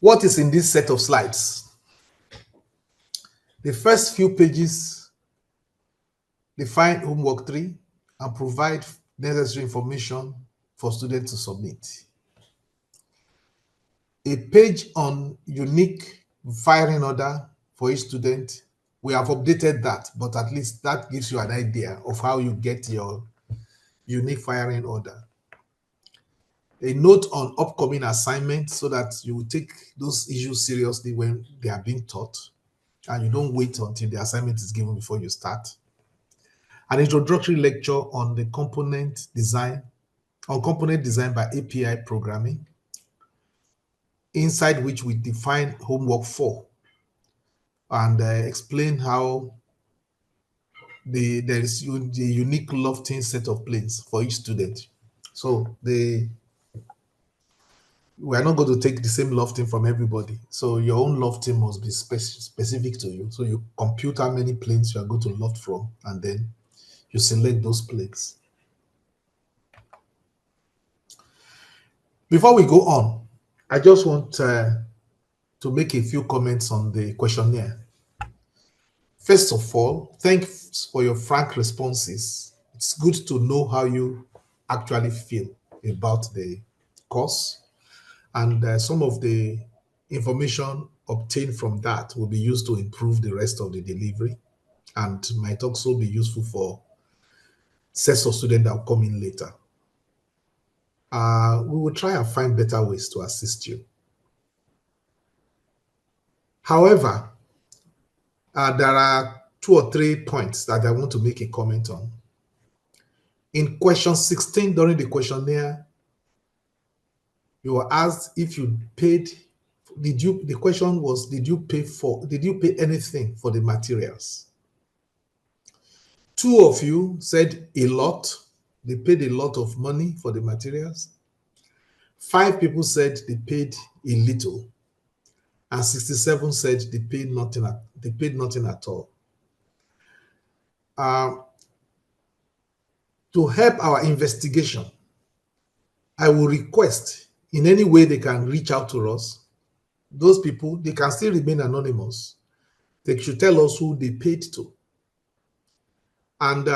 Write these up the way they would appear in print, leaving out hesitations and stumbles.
What is in this set of slides? The first few pages define homework 3 and provide necessary information for students to submit. A page on unique firing order for each student. We have updated that, but at least that gives you an idea of how you get your unique firing order. A note on upcoming assignments so that you will take those issues seriously when they are being taught, and you don't wait until the assignment is given before you start. An introductory lecture on the component design by API programming, inside which we define homework 4 and explain how there is the unique lofting set of planes for each student. So we are not going to take the same lofting from everybody. So your own lofting must be specific to you. So you compute how many planes you are going to loft from, and then you select those planes. Before we go on, I just want to make a few comments on the questionnaire. First of all, thanks for your frank responses. It's good to know how you actually feel about the course, and some of the information obtained from that will be used to improve the rest of the delivery and might also be useful for sets of students that will come in later. We will try and find better ways to assist you. However, there are 2 or 3 points that I want to make a comment on. In question 16, during the questionnaire, you were asked if you paid, the question was, did you pay anything for the materials? 2 of you said a lot. They paid a lot of money for the materials. 5 people said they paid a little, and 67 said they paid nothing at all. To help our investigation, I will request in any way they can reach out to us. Those people, they can still remain anonymous. They should tell us who they paid to. And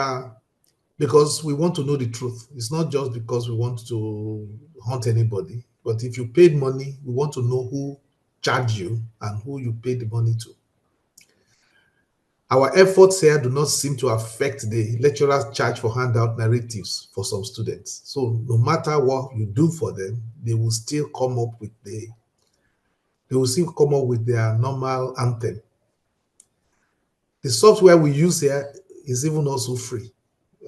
because we want to know the truth. It's not just because we want to hunt anybody, but if you paid money, we want to know who charged you and who you paid the money to. Our efforts here do not seem to affect the lecturer's charge for handout narratives for some students. So no matter what you do for them, they will still come up with their normal anthem. The software we use here is even also free.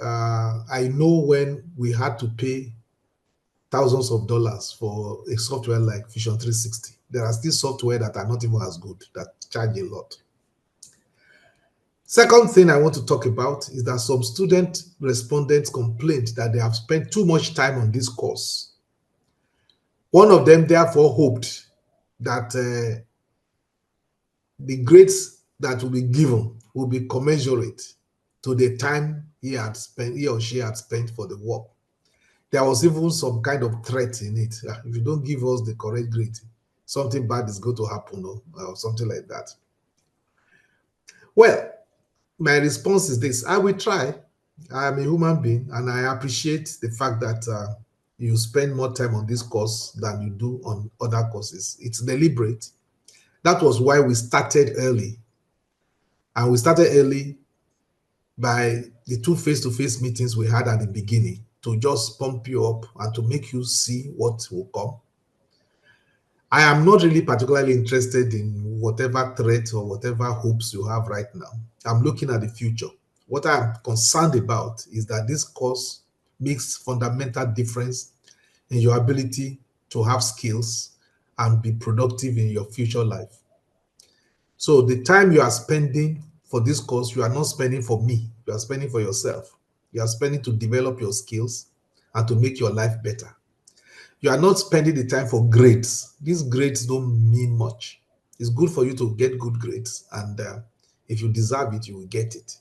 I know when we had to pay thousands of dollars for a software like Vision 360. There are still software that are not even as good, that charge a lot. Second thing I want to talk about is that some student respondents complained that they have spent too much time on this course. One of them therefore hoped that the grades that will be given will be commensurate to the time he or she had spent for the work. There was even some kind of threat in it. If you don't give us the correct grade, something bad is going to happen, or something like that. Well, my response is this: I will try. I am a human being, and I appreciate the fact that you spend more time on this course than you do on other courses. It's deliberate. That was why we started early. And we started early by the 2 face-to-face meetings we had at the beginning to just pump you up and to make you see what will come. I am not really particularly interested in whatever threat or whatever hopes you have right now. I'm looking at the future. What I'm concerned about is that this course makes fundamental difference in your ability to have skills and be productive in your future life. So the time you are spending for this course, you are not spending for me. You are spending for yourself. You are spending to develop your skills and to make your life better. You are not spending the time for grades. These grades don't mean much. It's good for you to get good grades, and if you deserve it, you will get it.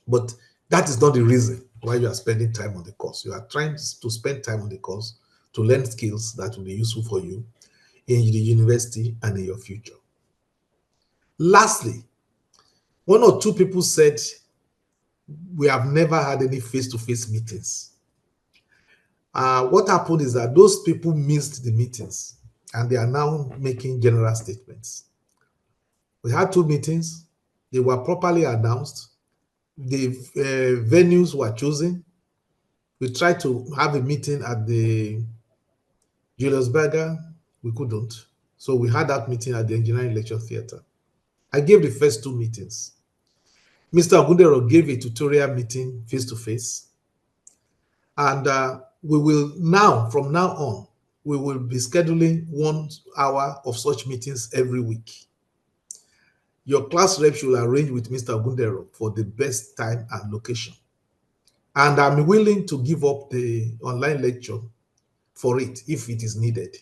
But that is not the reason why you are spending time on the course. You are trying to spend time on the course to learn skills that will be useful for you in the university and in your future. Lastly, one or two people said, we have never had any face-to-face meetings. What happened is that those people missed the meetings and they are now making general statements. We had two meetings. They were properly announced. The venues were chosen. We tried to have a meeting at the Julius Berger. We couldn't. So we had that meeting at the Engineering Lecture Theatre. I gave the first two meetings. Mr. Ogundero gave a tutorial meeting face-to-face. And we will now, from now on, we will be scheduling 1 hour of such meetings every week. Your class rep should arrange with Mr. Ogundero for the best time and location. And I'm willing to give up the online lecture for it if it is needed.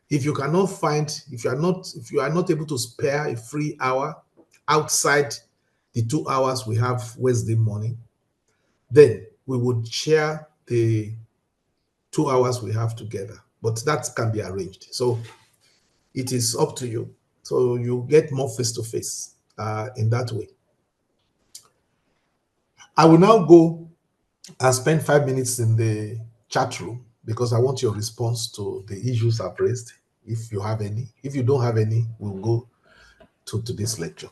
If you cannot find, if you are not able to spare a free hour outside the 2 hours we have Wednesday morning, then we would share the 2 hours we have together. But that can be arranged. So it is up to you. So you get more face-to-face in that way. I will now go and spend 5 minutes in the chat room because I want your response to the issues I've raised, if you have any. If you don't have any, we'll go to today's lecture.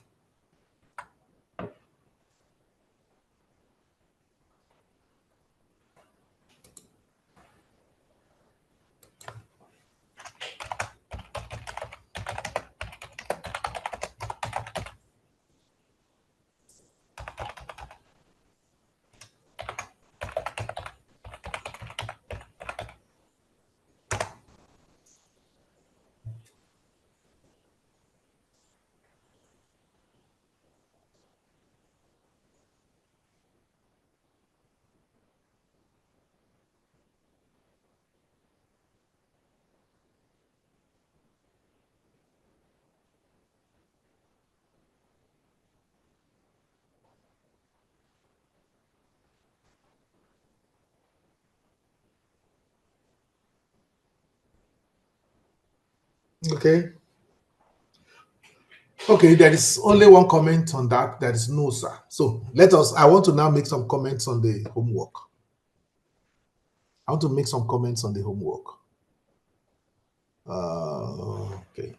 Okay. Okay, there is only one comment on that. There is no, sir. So I want to now make some comments on the homework. I want to make some comments on the homework. Okay.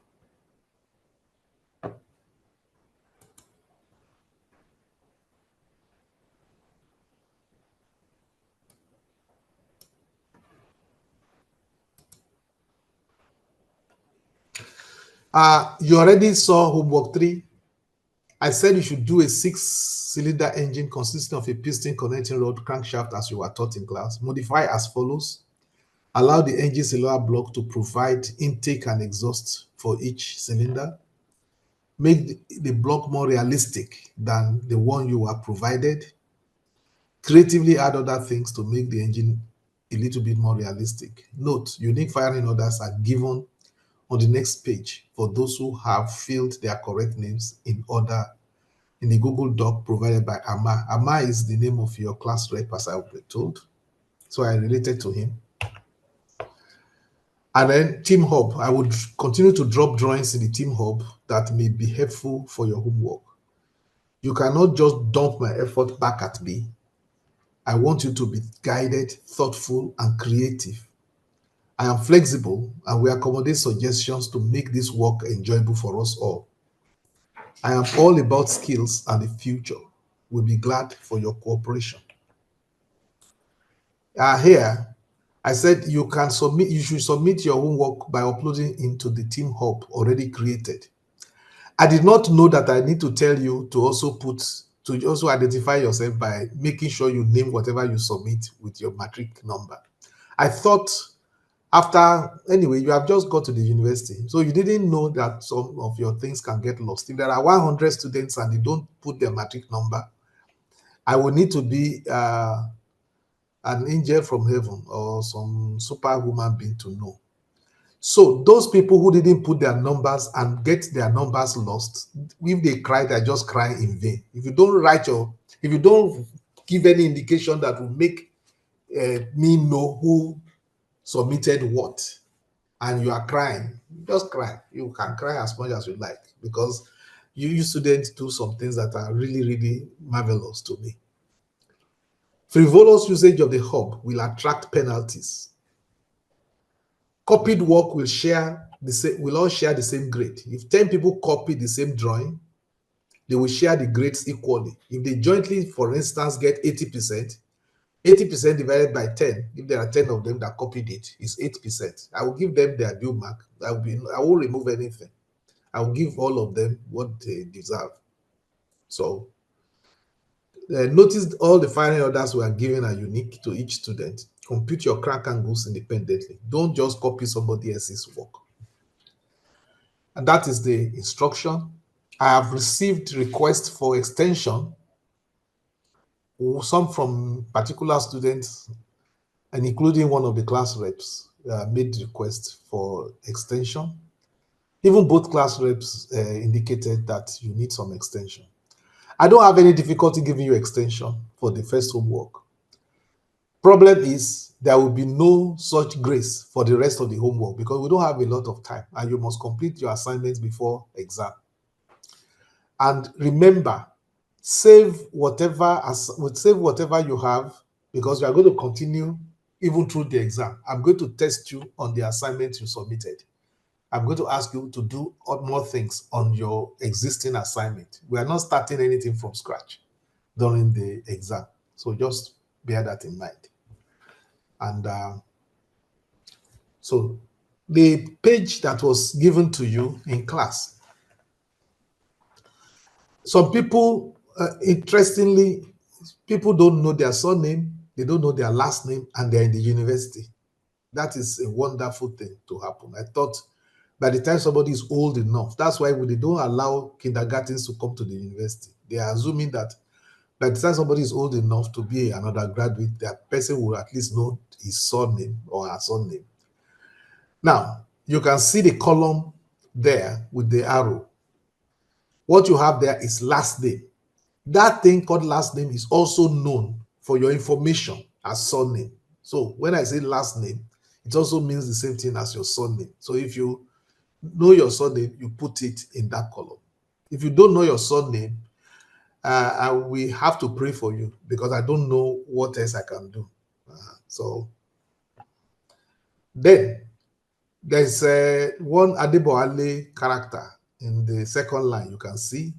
You already saw homework 3. I said you should do a 6-cylinder engine consisting of a piston connecting rod crankshaft as you were taught in class. Modify as follows. Allow the engine cylinder block to provide intake and exhaust for each cylinder. Make the block more realistic than the one you were provided. Creatively add other things to make the engine a little bit more realistic. Note, unique firing orders are given on the next page for those who have filled their correct names in order in the Google Doc provided by Amma. Amma is the name of your class rep, as I was told. So I related to him. And then Team Hub, I would continue to drop drawings in the Team Hub that may be helpful for your homework. You cannot just dump my effort back at me. I want you to be guided, thoughtful, and creative. I am flexible and we accommodate suggestions to make this work enjoyable for us all. I am all about skills and the future. We'll be glad for your cooperation. Here, I said you should submit your homework by uploading into the Team Hub already created. I did not know that I need to tell you to also identify yourself by making sure you name whatever you submit with your matric number. I thought anyway, you have just got to the university, so you didn't know that some of your things can get lost. If there are 100 students and they don't put their matric number, I will need to be an angel from heaven or some superhuman being to know. So those people who didn't put their numbers and get their numbers lost, if they cry, they're just crying in vain. If you don't give any indication that will make me know who submitted what, and you are crying, just cry. You can cry as much as you like, because you students do some things that are really, really marvelous to me. Frivolous usage of the hub will attract penalties. Copied work will all share the same grade. If 10 people copy the same drawing, they will share the grades equally. If they jointly, for instance, get 80%, 80% divided by 10, if there are 10 of them that copied it, is 8%. I will give them their due mark. I won't remove anything. I will give all of them what they deserve. So notice all the firing orders we are given are unique to each student. Compute your crack angles independently. Don't just copy somebody else's work. And that is the instruction. I have received requests for extension, some from particular students, and including one of the class reps made requests for extension. Even both class reps indicated that you need some extension. I don't have any difficulty giving you extension for the first homework. Problem is, there will be no such grace for the rest of the homework because we don't have a lot of time and you must complete your assignments before exam. And remember, save whatever you have, because you are going to continue even through the exam. I'm going to test you on the assignment you submitted. I'm going to ask you to do more things on your existing assignment. We are not starting anything from scratch during the exam. So just bear that in mind. And so the page that was given to you in class, some people, interestingly, people don't know their surname, they don't know their last name, and they're in the university. That is a wonderful thing to happen. I thought by the time somebody is old enough, that's why they don't allow kindergartens to come to the university. They are assuming that by the time somebody is old enough to be an undergraduate, that person will at least know his surname or her surname. Now, you can see the column there with the arrow. What you have there is last name. That thing called last name is also known for your information as surname. So when I say last name, it also means the same thing as your surname. So if you know your surname, you put it in that column. If you don't know your surname, we have to pray for you because I don't know what else I can do. So then there's one Adeboale character in the second line you can see.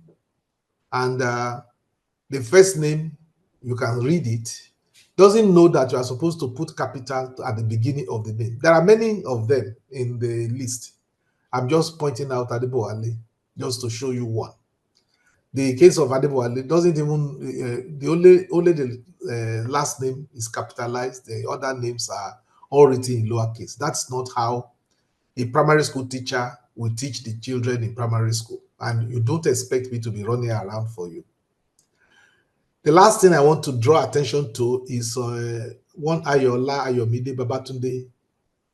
And the first name, you can read it, doesn't know that you are supposed to put capital at the beginning of the name. There are many of them in the list. I'm just pointing out Adeboale just to show you one. The case of Adeboale doesn't even, only the last name is capitalized. The other names are all written in lowercase. That's not how a primary school teacher will teach the children in primary school. And you don't expect me to be running around for you. The last thing I want to draw attention to is one Ayola Ayomide Babatunde.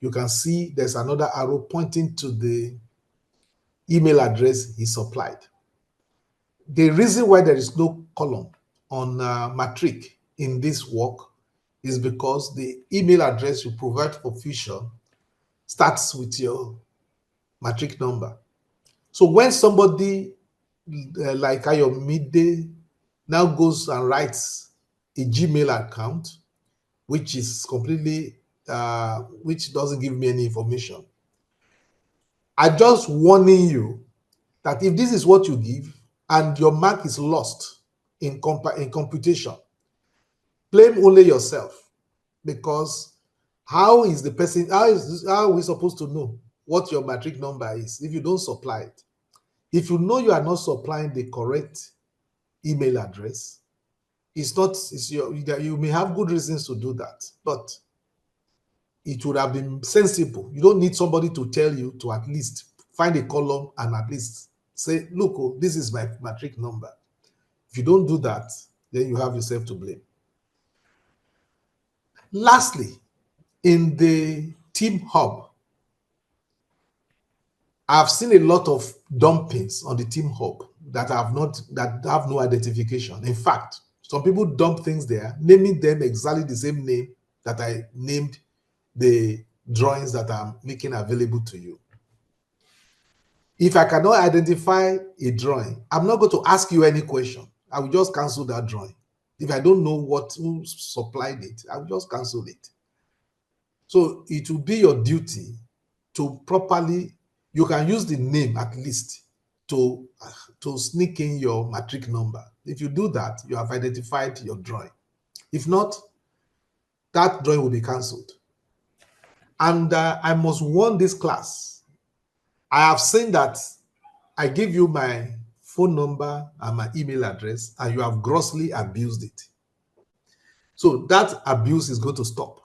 You can see there's another arrow pointing to the email address he supplied. The reason why there is no column on matric in this work is because the email address you provide for fusion starts with your matric number. So when somebody like Ayomide now goes and writes a Gmail account, which is completely, which doesn't give me any information, I'm just warning you that if this is what you give and your mark is lost in computation, blame only yourself, because how is we supposed to know what your matric number is if you don't supply it? If you know you are not supplying the correct email address, you may have good reasons to do that, but it would have been sensible. You don't need somebody to tell you to at least find a column and at least say, look, oh, this is my matric number. If you don't do that, then you have yourself to blame. Lastly, in the team hub, I've seen a lot of dumpings on the team hub that have no identification. In fact, some people dump things there, naming them exactly the same name that I named the drawings that I'm making available to you. If I cannot identify a drawing, I'm not going to ask you any question. I will just cancel that drawing. If I don't know who supplied it, I will just cancel it. So it will be your duty to properly, you can use the name at least to sneak in your matric number. If you do that, you have identified your drawing. If not, that drawing will be cancelled. And I must warn this class. I have seen that I give you my phone number and my email address, and you have grossly abused it. So that abuse is going to stop.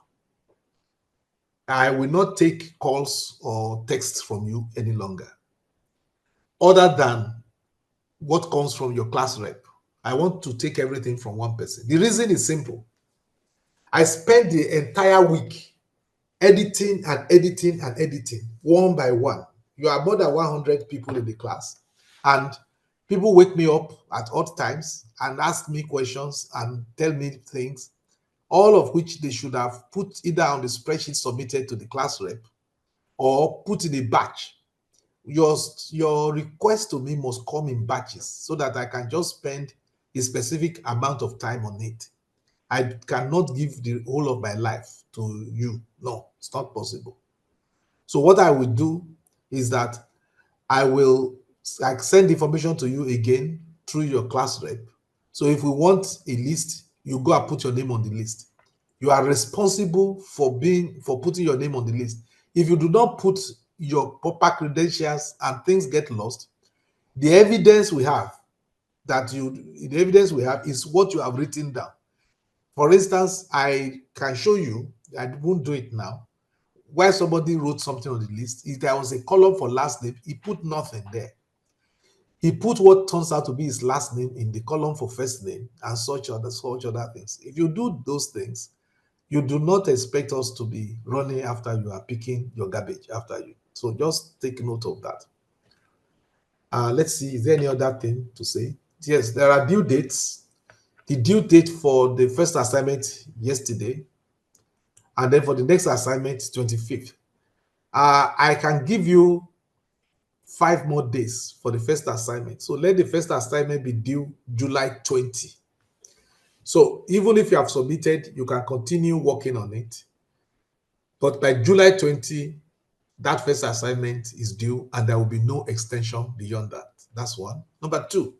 I will not take calls or texts from you any longer, other than what comes from your class rep. I want to take everything from one person. The reason is simple. I spent the entire week editing and editing and editing one by one. You are more than 100 people in the class, and people wake me up at odd times and ask me questions and tell me things, all of which they should have put either on the spreadsheet submitted to the class rep or put in a batch. Your request to me must come in batches so that I can just spend a specific amount of time on it. I cannot give the whole of my life to you. No, it's not possible. So what I will do is that I will send information to you again through your class rep. So if we want a list, you go and put your name on the list. You are responsible for putting your name on the list. If you do not put your proper credentials and things get lost, the evidence we have is what you have written down. For instance, I can show you, I won't do it now, where somebody wrote something on the list. If there was a column for last name, he put nothing there. He put what turns out to be his last name in the column for first name and such other things. If you do those things, you do not expect us to be running after you are picking your garbage after you. So just take note of that. Let's see, is there any other thing to say? Yes, there are due dates. The due date for the first assignment yesterday, and then for the next assignment, 25th. I can give you 5 more days for the first assignment. So let the first assignment be due July 20. So even if you have submitted, you can continue working on it. But by July 20, that first assignment is due, and there will be no extension beyond that. That's one. Number two,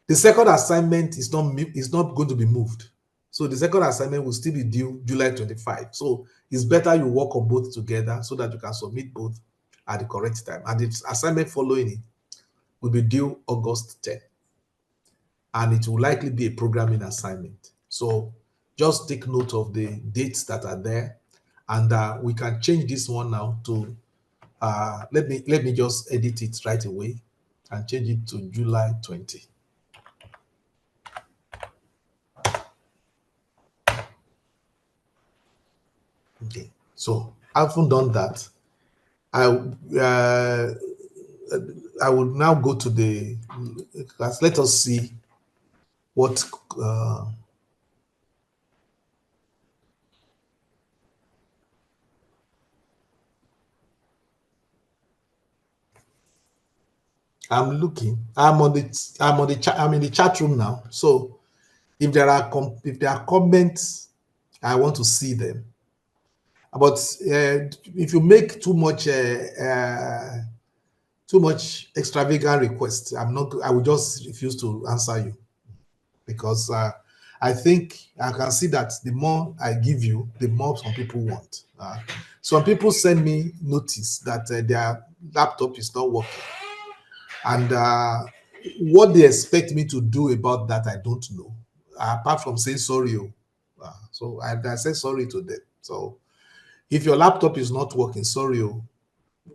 the second assignment is not going to be moved. So the second assignment will still be due July 25. So it's better you work on both together so that you can submit both at the correct time. And the assignment following it will be due August 10. And it will likely be a programming assignment. So just take note of the dates that are there. And we can change this one now to, let me just edit it right away and change it to July 20. Okay, so having done that, I will now go to the class. Let us see what I'm looking. I'm in the chat room now. So if there are comments, I want to see them. But if you make too much extravagant requests, I will just refuse to answer you, because I think I can see that the more I give you, the more some people want. Some people send me notice that their laptop is not working, and what they expect me to do about that, I don't know, apart from saying sorry. So I say sorry to them. So if your laptop is not working, sorry.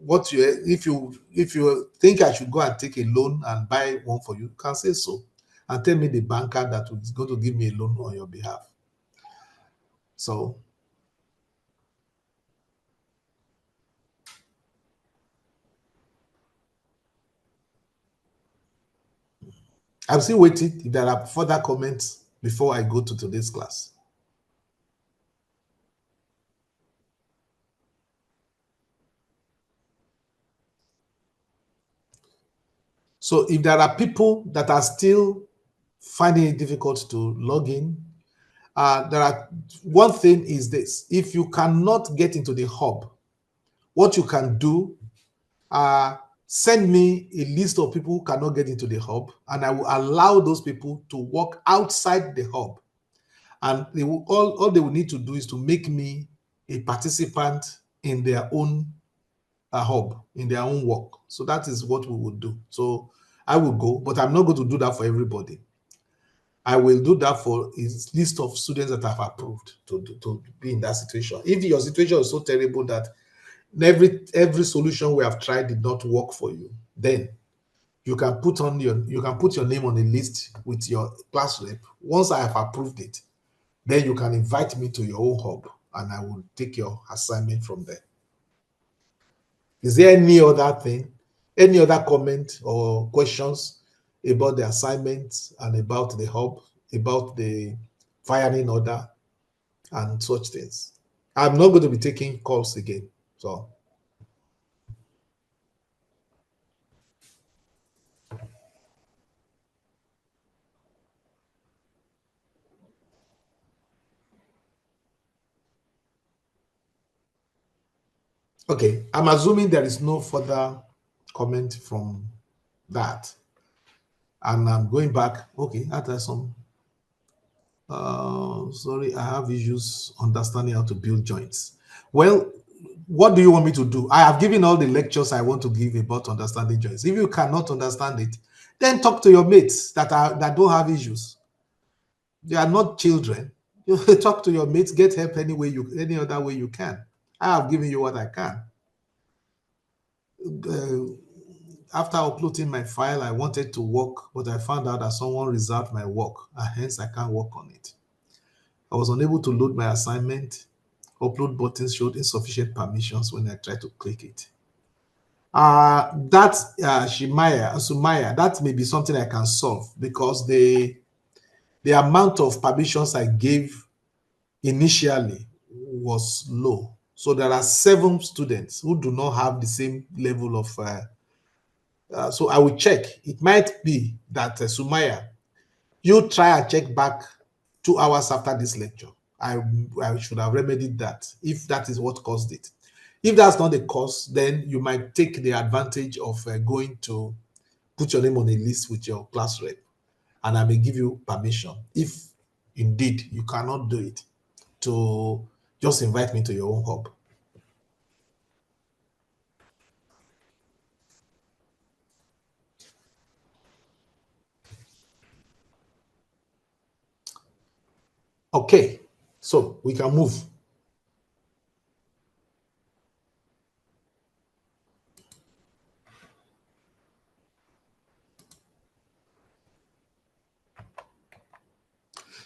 If you think I should go and take a loan and buy one for you, you can say so, and tell me the banker that is going to give me a loan on your behalf. So I'm still waiting if there are further comments before I go to today's class. So if there are people that are still finding it difficult to log in, one thing is this: if you cannot get into the hub, what you can do, send me a list of people who cannot get into the hub, and I will allow those people to work outside the hub. And all they will need to do is to make me a participant in their own hub, in their own work. So that is what we would do. So I will go, but I'm not going to do that for everybody. I will do that for a list of students that I've approved to be in that situation. If your situation is so terrible that every solution we have tried did not work for you, then you can put your name on a list with your class rep. Once I have approved it, then you can invite me to your own hub and I will take your assignment from there. Is there any other thing, any other comment or questions about the assignments and about the hub, about the firing order and such things? I'm not going to be taking calls again. So, okay, I'm assuming there is no further comment from that. And I'm going back. Okay, after some. Sorry, I have issues understanding how to build joints. Well, what do you want me to do? I have given all the lectures I want to give about understanding joints. If you cannot understand it, then talk to your mates that don't have issues. They are not children. You talk to your mates, get help any other way you can. I have given you what I can. After uploading my file, I wanted to work, but I found out that someone reserved my work, and hence I can't work on it. I was unable to load my assignment. Upload button showed insufficient permissions when I tried to click it. That Sumaya, that may be something I can solve because the amount of permissions I gave initially was low. So there are 7 students who do not have the same level of. So I will check. It might be that Sumaya, you try and check back 2 hours after this lecture. I should have remedied that if that is what caused it. If that's not the cause, then you might take the advantage of going to put your name on a list with your class rep, and I may give you permission, if indeed you cannot do it, to just invite me to your own hub. Okay, so we can move.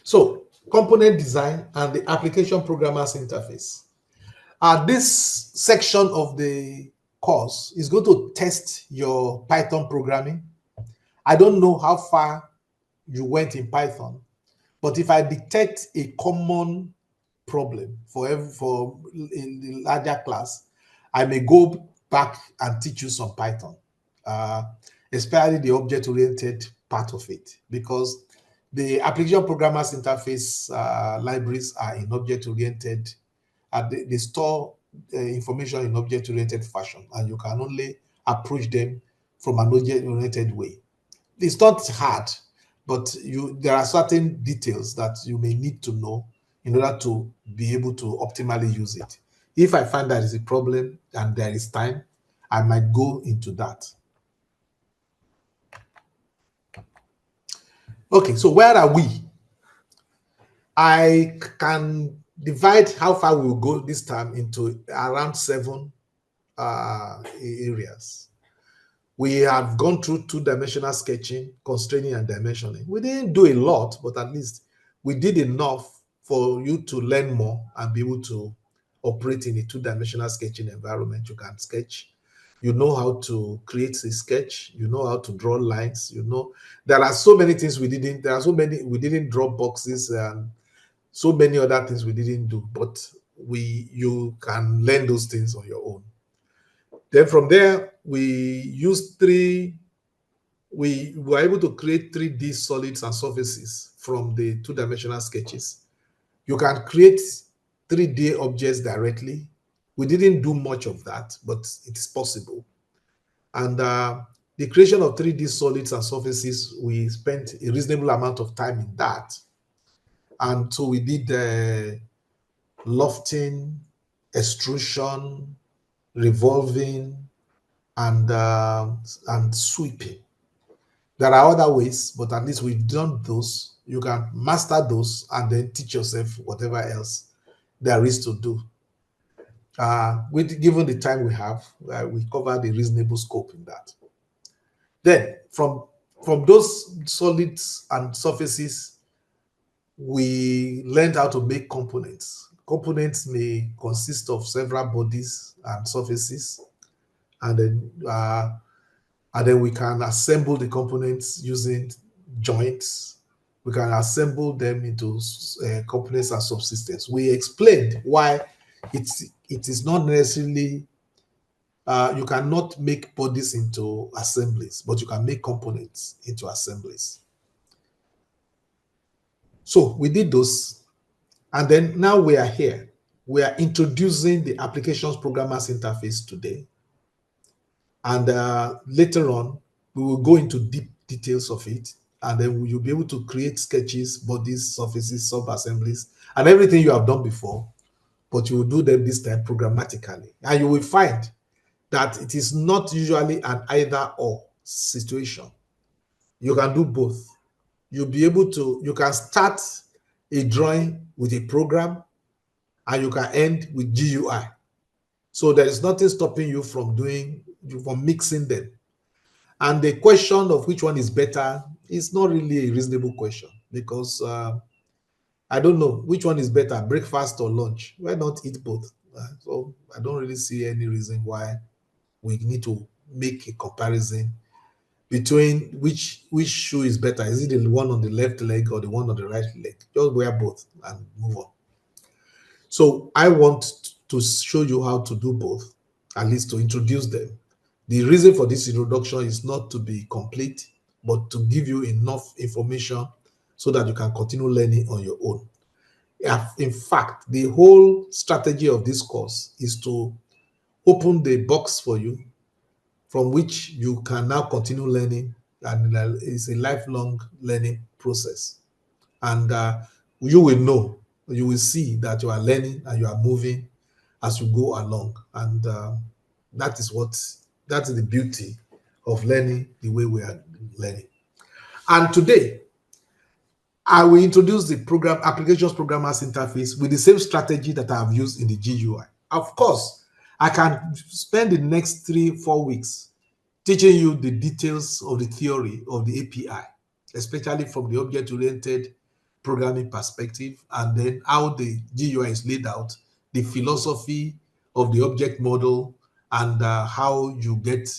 So, component design and the application programmer's interface. This section of the course is going to test your Python programming. I don't know how far you went in Python, but if I detect a common problem for in the larger class, I may go back and teach you some Python, uh, especially the object-oriented part of it, because the application programmers interface libraries are in object-oriented. They store information in object-oriented fashion, and you can only approach them from an object-oriented way. It's not hard, but there are certain details that you may need to know in order to be able to optimally use it. If I find that is a problem and there is time, I might go into that. Okay, so where are we? I can divide how far we will go this time into around 7 areas. We have gone through 2-dimensional sketching, constraining, and dimensioning. We didn't do a lot, but at least we did enough for you to learn more and be able to operate in a 2-dimensional sketching environment. You can sketch. You know how to create a sketch. You know how to draw lines. You know, there are so many things we didn't. There are so many we didn't draw boxes and so many other things we didn't do. But you can learn those things on your own. Then from there, we use 3 we were able to create 3D solids and surfaces from the two-dimensional sketches. You can create 3D objects directly. We didn't do much of that, but it is possible. And the creation of 3D solids and surfaces, we spent a reasonable amount of time in that. And so we did lofting, extrusion, revolving, and sweeping. There are other ways, but at least we've done those. You can master those and then teach yourself whatever else there is to do. Given the time we have, we covered a reasonable scope in that. Then, from those solids and surfaces, we learned how to make components. Components may consist of several bodies and surfaces, and then we can assemble the components using joints. We can assemble them into components and subsystems. We explained why it is not necessarily you cannot make bodies into assemblies, but you can make components into assemblies. So we did those, and then now we are here. We are introducing the applications programmers interface today, and later on we will go into deep details of it, and then you'll be able to create sketches, bodies, surfaces, sub-assemblies, and everything you have done before, but you will do them this time programmatically. And you will find that it is not usually an either-or situation. You can do both. You'll be able to, you can start a drawing with a program, and you can end with GUI. So there is nothing stopping you from mixing them. And the question of which one is better is not really a reasonable question, because I don't know which one is better, breakfast or lunch. Why not eat both? So I don't really see any reason why we need to make a comparison between which shoe is better. Is it the one on the left leg or the one on the right leg? Just wear both and move on. So I want to show you how to do both, at least to introduce them. The reason for this introduction is not to be complete, but to give you enough information so that you can continue learning on your own. In fact, the whole strategy of this course is to open the box for you from which you can now continue learning, and it's a lifelong learning process. And you will know, you will see that you are learning and you are moving as you go along. And that is the beauty of learning the way we are learning. And today, I will introduce the program applications programmers interface with the same strategy that I have used in the GUI. Of course, I can spend the next 3-4 weeks teaching you the details of the theory of the API, especially from the object-oriented programming perspective, and then how the GUI is laid out, the philosophy of the object model, and how you get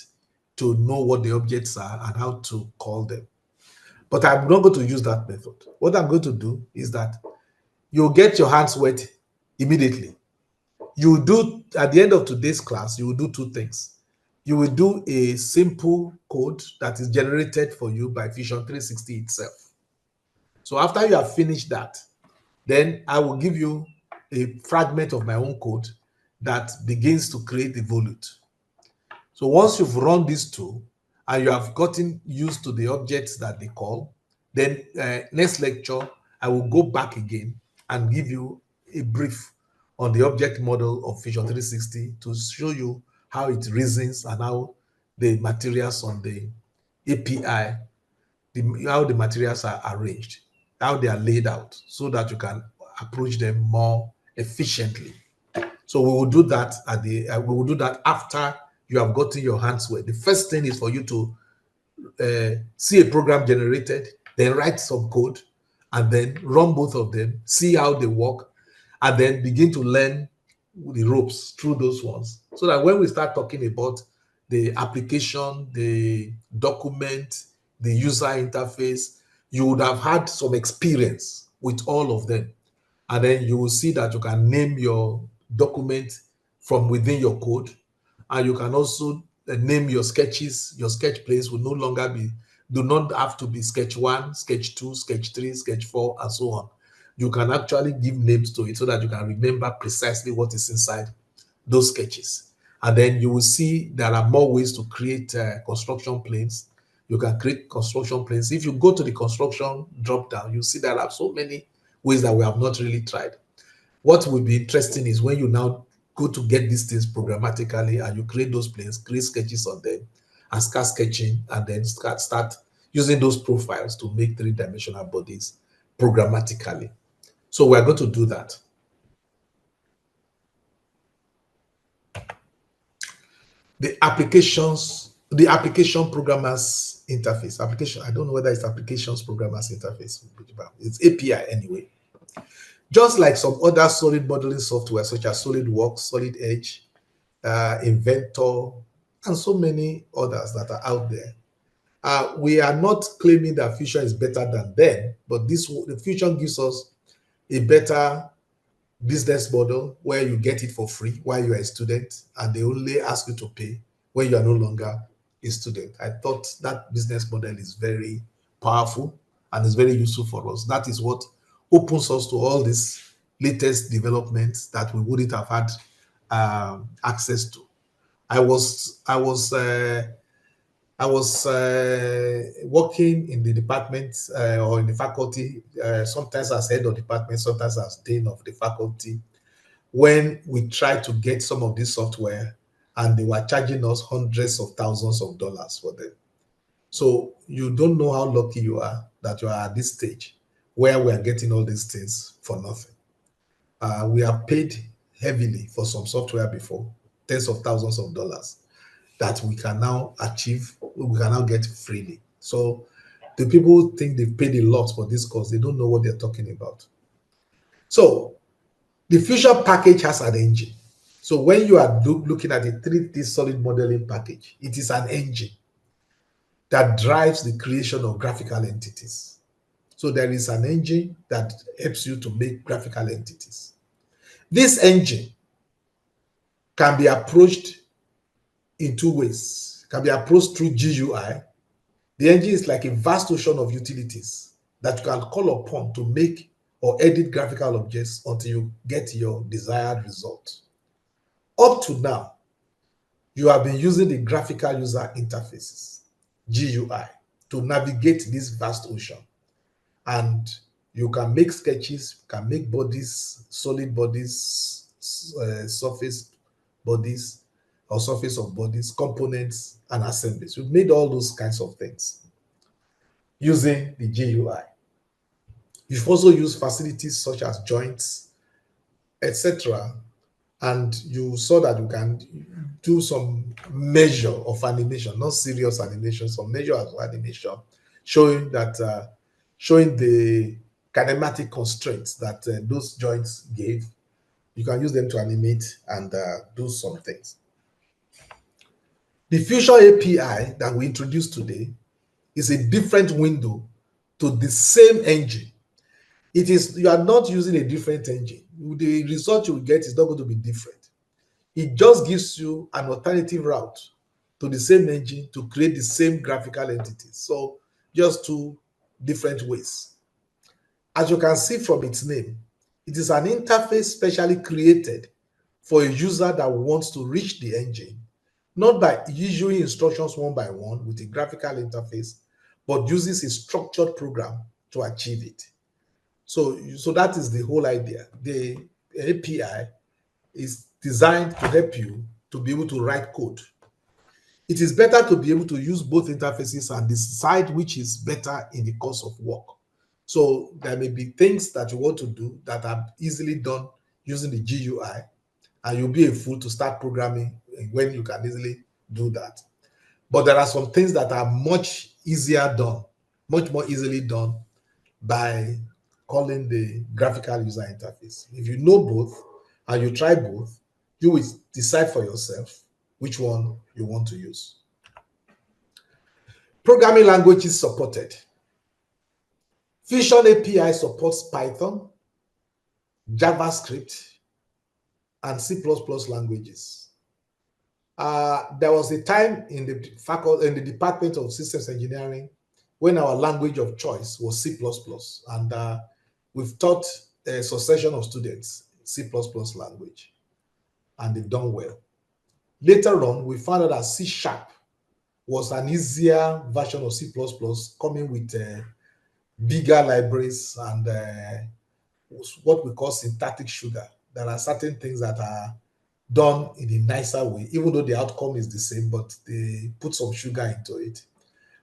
to know what the objects are and how to call them. But I'm not going to use that method. What I'm going to do is that you'll get your hands wet immediately. You do, at the end of today's class, you will do two things. You will do a simple code that is generated for you by Fusion 360 itself. So after you have finished that, then I will give you a fragment of my own code that begins to create the volute. So once you've run these two and you have gotten used to the objects that they call, then next lecture, I will go back again and give you a brief on the object model of Fusion 360 to show you how it reasons and how the materials on the API, how the materials are arranged, how they are laid out, so that you can approach them more efficiently. So we will do that after you have gotten your hands wet. The first thing is for you to see a program generated, then write some code, and then run both of them, see how they work, and then begin to learn the ropes through those ones. So that when we start talking about the application, the document, the user interface, you would have had some experience with all of them. And then you will see that you can name your document from within your code, and you can also name your sketches. Your sketch place will no longer be do not have to be sketch 1, sketch 2, sketch 3, sketch 4, and so on. You can actually give names to it so that you can remember precisely what is inside those sketches. And then you will see there are more ways to create construction planes. You can create construction planes. If you go to the construction drop down, you see there are so many ways that we have not really tried. What will be interesting is when you now go to get these things programmatically and you create those planes, create sketches on them, and start sketching, and then start using those profiles to make three-dimensional bodies programmatically. So we're going to do that. The application programmers interface. Application, I don't know whether it's applications programmers interface. It's API anyway. Just like some other solid modeling software, such as SolidWorks, Solid Edge, Inventor, and so many others that are out there. We are not claiming that Fusion is better than them, but the Fusion gives us a better business model where you get it for free while you are a student, and they only ask you to pay when you are no longer a student. I thought that business model is very powerful and is very useful for us. That is what opens us to all these latest developments that we wouldn't have had access to. I was working in the department or in the faculty, sometimes as head of department, sometimes as dean of the faculty, when we tried to get some of this software and they were charging us hundreds of thousands of dollars for them. So you don't know how lucky you are that you are at this stage where we are getting all these things for nothing. We have paid heavily for some software before, tens of thousands of dollars, that we can now achieve, we can now get freely. So the people who think they've paid a lot for this course, they don't know what they're talking about. So the Fusion package has an engine. So when you are looking at the 3D solid modeling package, it is an engine that drives the creation of graphical entities. So there is an engine that helps you to make graphical entities. This engine can be approached in two ways. It can be approached through GUI. The engine is like a vast ocean of utilities that you can call upon to make or edit graphical objects until you get your desired result. Up to now, you have been using the graphical user interfaces, GUI, to navigate this vast ocean. And you can make sketches, you can make bodies, solid bodies, surface bodies, or surface of bodies, components, and assemblies. We've made all those kinds of things using the GUI. You've also used facilities such as joints, etc. And you saw that you can do some measure of animation, not serious animation, some measure of animation, showing that showing the kinematic constraints that those joints gave. You can use them to animate and do some things. The Fusion API that we introduced today is a different window to the same engine. It is, you are not using a different engine. The result you will get is not going to be different. It just gives you an alternative route to the same engine to create the same graphical entities. So just two different ways. As you can see from its name, it is an interface specially created for a user that wants to reach the engine, not by issuing instructions one by one with a graphical interface, but uses a structured program to achieve it. So that is the whole idea. The API is designed to help you to be able to write code. It is better to be able to use both interfaces and decide which is better in the course of work. So there may be things that you want to do that are easily done using the GUI, and you'll be a fool to start programming when you can easily do that. But there are some things that are much easier done, much more easily done by calling the graphical user interface. If you know both and you try both, you will decide for yourself which one you want to use. Programming languages supported. Fusion API supports Python, JavaScript, and C++ languages. There was a time in the Department of Systems Engineering when our language of choice was C++. And we've taught a succession of students C++ language, and they've done well. Later on, we found out that C Sharp was an easier version of C++, coming with bigger libraries and what we call syntactic sugar. There are certain things that are done in a nicer way, even though the outcome is the same, but they put some sugar into it.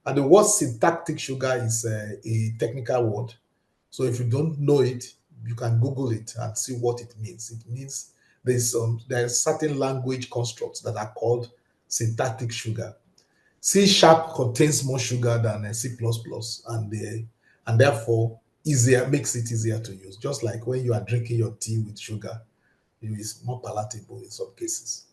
And the word syntactic sugar is a technical word. So if you don't know it, you can Google it and see what it means. It means there's certain language constructs that are called syntactic sugar. C sharp contains more sugar than C++, and therefore easier makes it easier to use. Just like when you are drinking your tea with sugar, it is more palatable in some cases.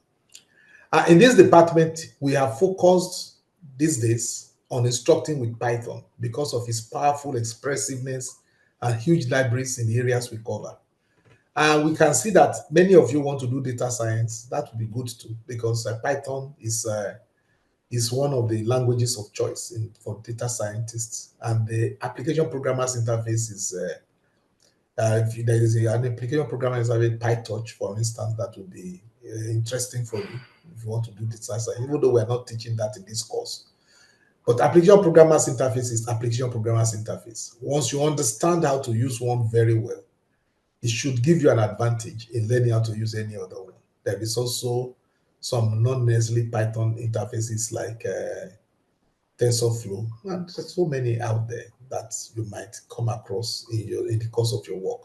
In this department, we have focused these days on instructing with Python because of its powerful expressiveness and huge libraries in the areas we cover. And we can see that many of you want to do data science. That would be good too, because Python is one of the languages of choice for data scientists. And the application programmers interface is, if there is an application programmer interface, PyTorch, for instance, that would be interesting for you if you want to do data science, even though we're not teaching that in this course. But application programmers interface is application programmers interface. Once you understand how to use one very well, it should give you an advantage in learning how to use any other one. There is also some non-necessarily Python interfaces like TensorFlow, and there's so many out there that you might come across in the course of your work.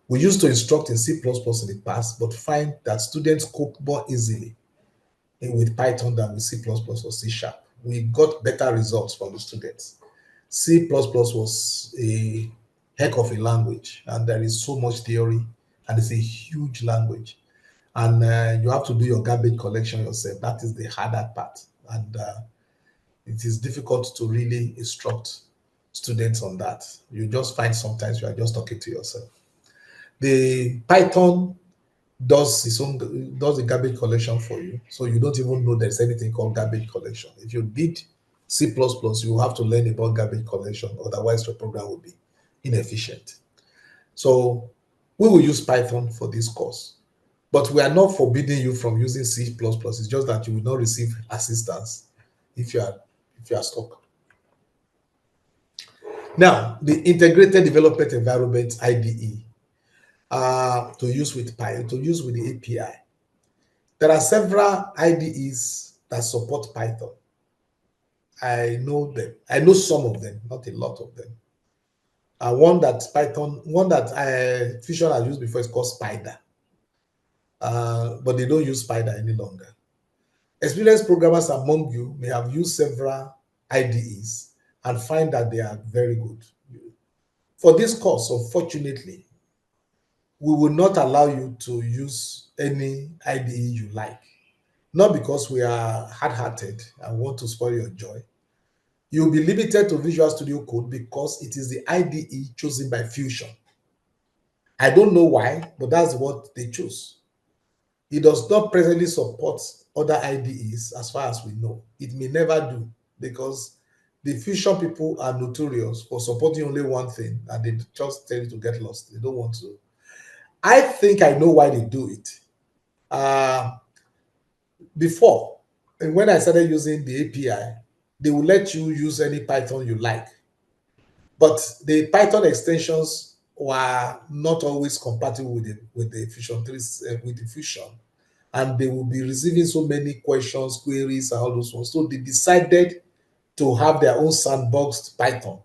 We used to instruct in C++ in the past, but find that students cope more easily with Python than with C++ or C Sharp. We got better results from the students. C++ was a heck of a language, and there is so much theory, and it's a huge language. And you have to do your garbage collection yourself. That is the harder part. And it is difficult to really instruct students on that. You just find sometimes you are just talking to yourself. The Python does the garbage collection for you, so you don't even know there's anything called garbage collection. If you did C++, you have to learn about garbage collection, otherwise your program will be inefficient. So we will use Python for this course, but we are not forbidding you from using C++. It's just that you will not receive assistance if you are stuck. Now, the integrated development environment IDE to use with the API. There are several IDEs that support Python. I know them. I know some of them, not a lot of them. One that Fusion has used before is called Spider, but they don't use Spider any longer. Experienced programmers among you may have used several IDEs and find that they are very good. For this course, unfortunately, we will not allow you to use any IDE you like. Not because we are hard-hearted and want to spoil your joy. You'll be limited to Visual Studio Code because it is the IDE chosen by Fusion. I don't know why, but that's what they choose. It does not presently support other IDEs as far as we know. It may never do because the Fusion people are notorious for supporting only one thing and they just tell you to get lost. They don't want to. I think I know why they do it. Before, and when I started using the API, they will let you use any Python you like. But the Python extensions were not always compatible with the Fusion 3, with the Fusion. And they will be receiving so many questions, queries, and all those ones. So they decided to have their own sandboxed Python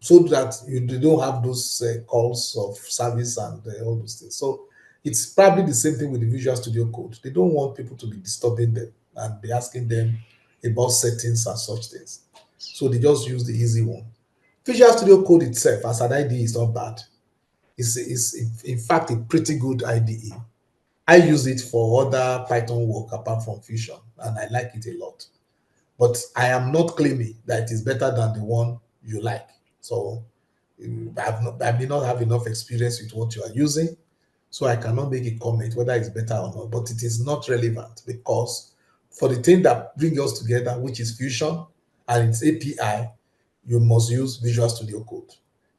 so that they don't have those calls of service and all those things. So it's probably the same thing with the Visual Studio Code. They don't want people to be disturbing them and be asking them about settings and such things. So they just use the easy one. Visual Studio Code itself as an IDE is not bad. It's in fact a pretty good IDE. I use it for other Python work apart from Fusion, and I like it a lot. But I am not claiming that it is better than the one you like. So I may not have enough experience with what you are using, so I cannot make a comment whether it's better or not. But it is not relevant because for the thing that brings us together, which is Fusion and its API, you must use Visual Studio Code.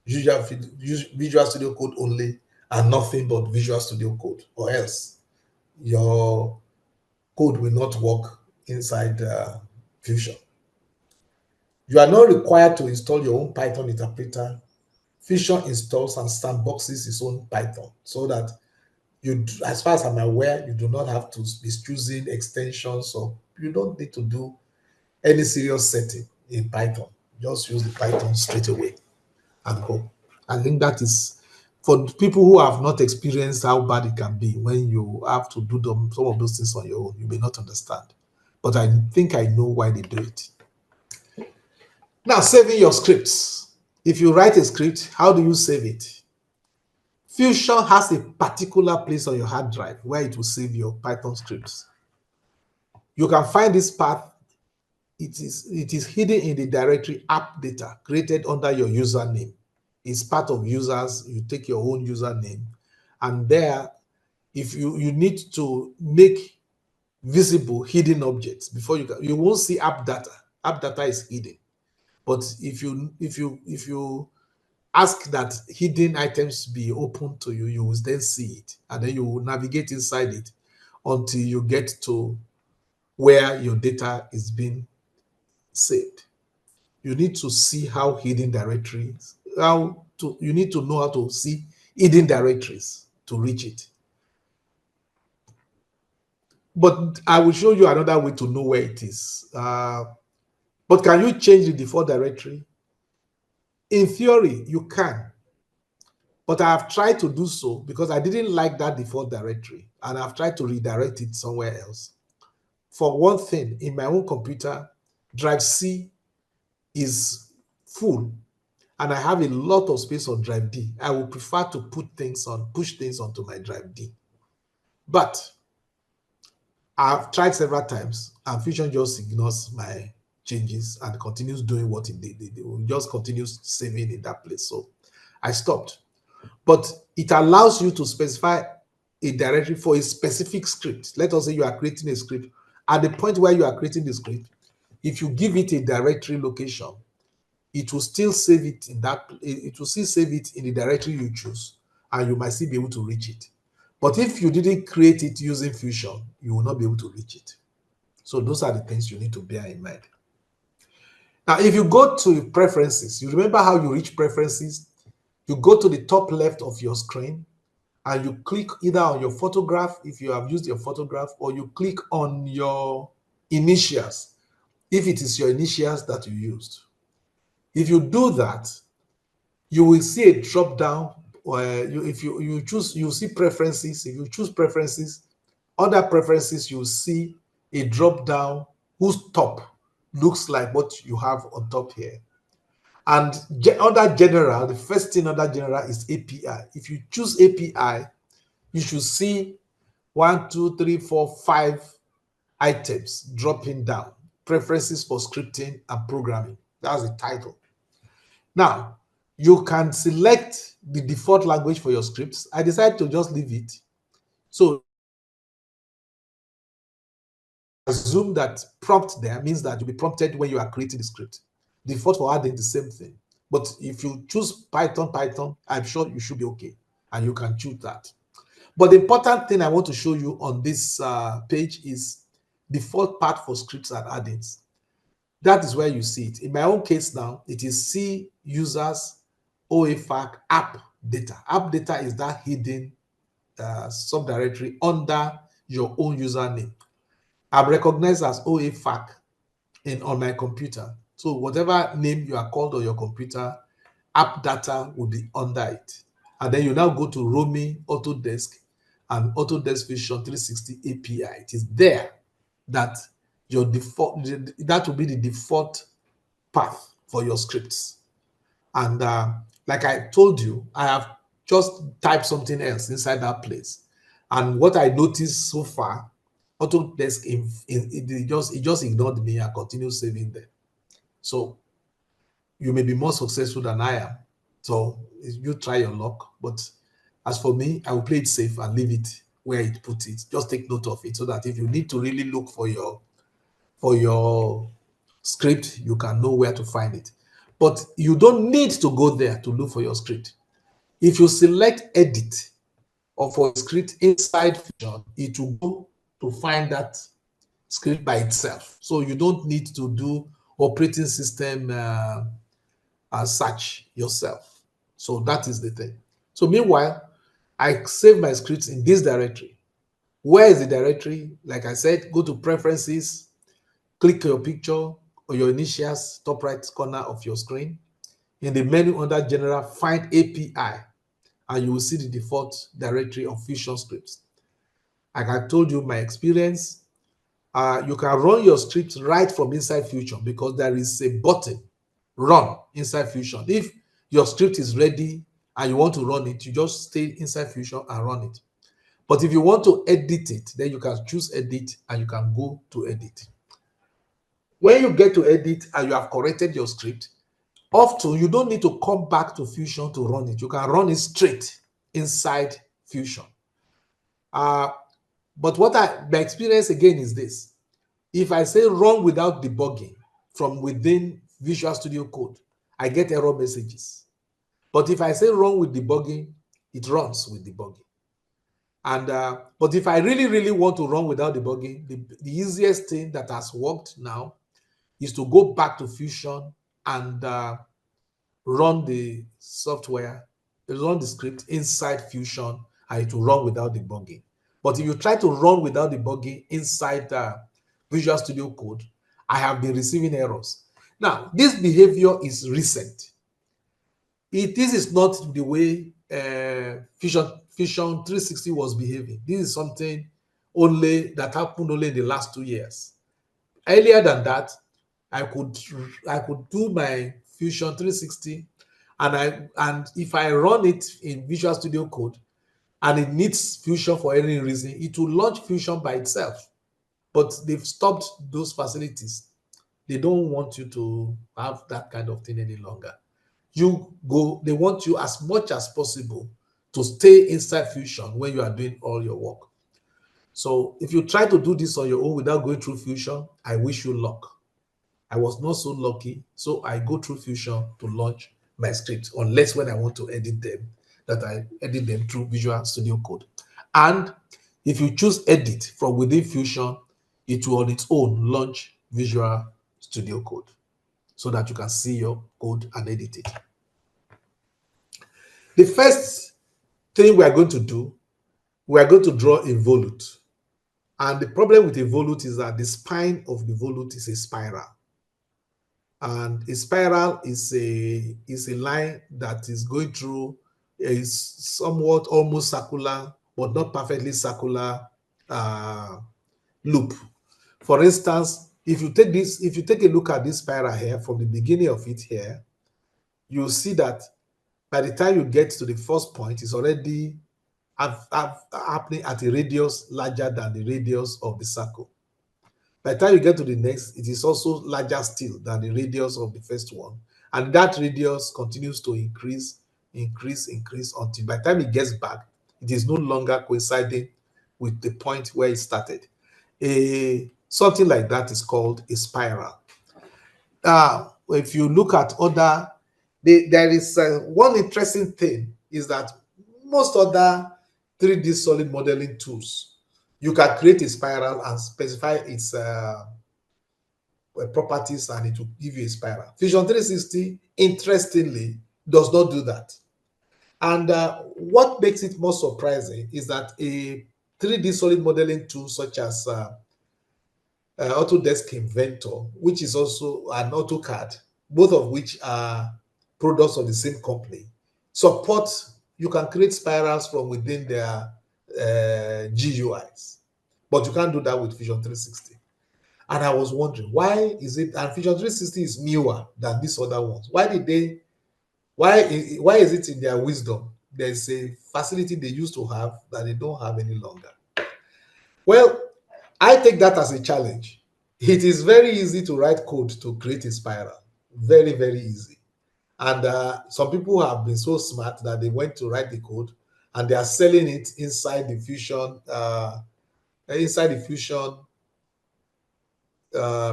Use Visual Studio Code only and nothing but Visual Studio Code, or else your code will not work inside Fusion. You are not required to install your own Python interpreter. Fusion installs and sandboxes its own Python, so that as far as I'm aware, you do not have to be choosing extensions, or you don't need to do any serious setting in Python. Just use the Python straight away and go. I think that is for people who have not experienced how bad it can be when you have to do some of those things on your own. You may not understand, but I think I know why they do it. Now, saving your scripts. If you write a script, how do you save it? Fusion has a particular place on your hard drive where it will save your Python scripts. You can find this path. It is hidden in the directory app data created under your username. It's part of users. You take your own username, and there, if you need to make visible hidden objects before you won't see app data. App data is hidden, but if you ask that hidden items be open to you, you will then see it, and then you will navigate inside it until you get to where your data is being saved. You need to see how hidden directories, you need to know how to see hidden directories to reach it. But I will show you another way to know where it is. But can you change the default directory? In theory, you can. But I have tried to do so because I didn't like that default directory, and I've tried to redirect it somewhere else. For one thing, in my own computer, drive C is full, and I have a lot of space on drive D. I would prefer to push things onto my drive D. But I've tried several times, and Fusion just ignores my changes and continues doing what it did. It will just continues saving in that place. So I stopped. But it allows you to specify a directory for a specific script. Let us say you are creating a script. At the point where you are creating the script, if you give it a directory location, it will still save it in that. It will still save it in the directory you choose, and you might still be able to reach it. But if you didn't create it using Fusion, you will not be able to reach it. So those are the things you need to bear in mind. Now, if you go to preferences, you remember how you reach preferences? You go to the top left of your screen and you click either on your photograph if you have used your photograph, or you click on your initials if it is your initials that you used. If you do that, you will see a drop down. If you choose, you see preferences. If you choose preferences, other preferences, you see a drop down whose top looks like what you have on top here. And under general, the first thing under general is API. If you choose API, you should see 1, 2, 3, 4, 5 items dropping down. Preferences for scripting and programming. That's the title. Now, you can select the default language for your scripts. I decided to just leave it. So assume that prompt there means that you'll be prompted when you are creating the script. Default for adding the same thing. But if you choose Python, I'm sure you should be okay. And you can choose that. But the important thing I want to show you on this page is default path for scripts and add-ins. That is where you see it. In my own case now, it is C users OAFAC app data. App data is that hidden subdirectory under your own username. I'm recognized as OAFAC on my computer. So whatever name you are called on your computer, app data will be under it. And then you now go to Roaming, Autodesk, and Autodesk Fusion 360 API. It is there that your default, that will be the default path for your scripts. And like I told you, I have just typed something else inside that place. And what I noticed so far, Autodesk it just ignored me and continued saving them. So you may be more successful than I am. So you try your luck. But as for me, I will play it safe and leave it where it put it. Just take note of it so that if you need to really look for your script, you can know where to find it. But you don't need to go there to look for your script. If you select edit or for a script inside Fusion, it will go to find that script by itself. So you don't need to do operating system search yourself. So that is the thing. So meanwhile, I save my scripts in this directory. Where is the directory? Like I said, go to preferences, click your picture or your initials, top right corner of your screen. In the menu under general, find API, and you will see the default directory of Fusion scripts. Like I told you, my experience, you can run your script right from inside Fusion because there is a button, run, inside Fusion. If your script is ready and you want to run it, you just stay inside Fusion and run it. But if you want to edit it, then you can choose edit and you can go to edit. When you get to edit and you have corrected your script, often you don't need to come back to Fusion to run it. You can run it straight inside Fusion. But my experience again is this. If I say run without debugging from within Visual Studio Code, I get error messages. But if I say run with debugging, it runs with debugging. And but if I really want to run without debugging, the easiest thing that has worked now is to go back to Fusion and run the software, run the script inside Fusion, and it will run without debugging. But if you try to run without debugging inside Visual Studio Code, I have been receiving errors. Now, this behavior is recent. This is not the way Fusion 360 was behaving. This is something only that happened only in the last 2 years. Earlier than that, I could do my Fusion 360, and if I run it in Visual Studio Code and it needs Fusion for any reason, it will launch Fusion by itself. But they've stopped those facilities. They don't want you to have that kind of thing any longer. They want you as much as possible to stay inside Fusion when you are doing all your work. So if you try to do this on your own without going through Fusion, I wish you luck. I was not so lucky, so I go through Fusion to launch my scripts, unless when I want to edit them, that I edit them through Visual Studio Code. And if you choose edit from within Fusion, it will on its own launch Visual Studio Code so that you can see your code and edit it. The first thing we are going to do, we are going to draw a volute. And the problem with a volute is that the spine of the volute is a spiral. And a spiral is a line that is going through a somewhat almost circular, but not perfectly circular loop. For instance, if you take a look at this spiral here from the beginning of it here, you'll see that by the time you get to the first point, it's already happening at a radius larger than the radius of the circle. By the time you get to the next, it is also larger still than the radius of the first one. And that radius continues to increase until by the time it gets back, it is no longer coinciding with the point where it started. Something like that is called a spiral. If you look at there is one interesting thing is that most other 3D solid modeling tools, you can create a spiral and specify its properties and it will give you a spiral. Fusion 360, interestingly, does not do that. And what makes it more surprising is that a 3D solid modeling tool such as Autodesk Inventor, which is also an AutoCAD, both of which are products of the same company, you can create spirals from within their GUIs, but you can't do that with Fusion 360. And I was wondering, why is it, and Fusion 360 is newer than these other ones. Why is it in their wisdom? There's a facility they used to have that they don't have any longer. Well, I take that as a challenge. It is very easy to write code to create a spiral. Very, very easy. And some people have been so smart that they went to write the code and they are selling it inside the Fusion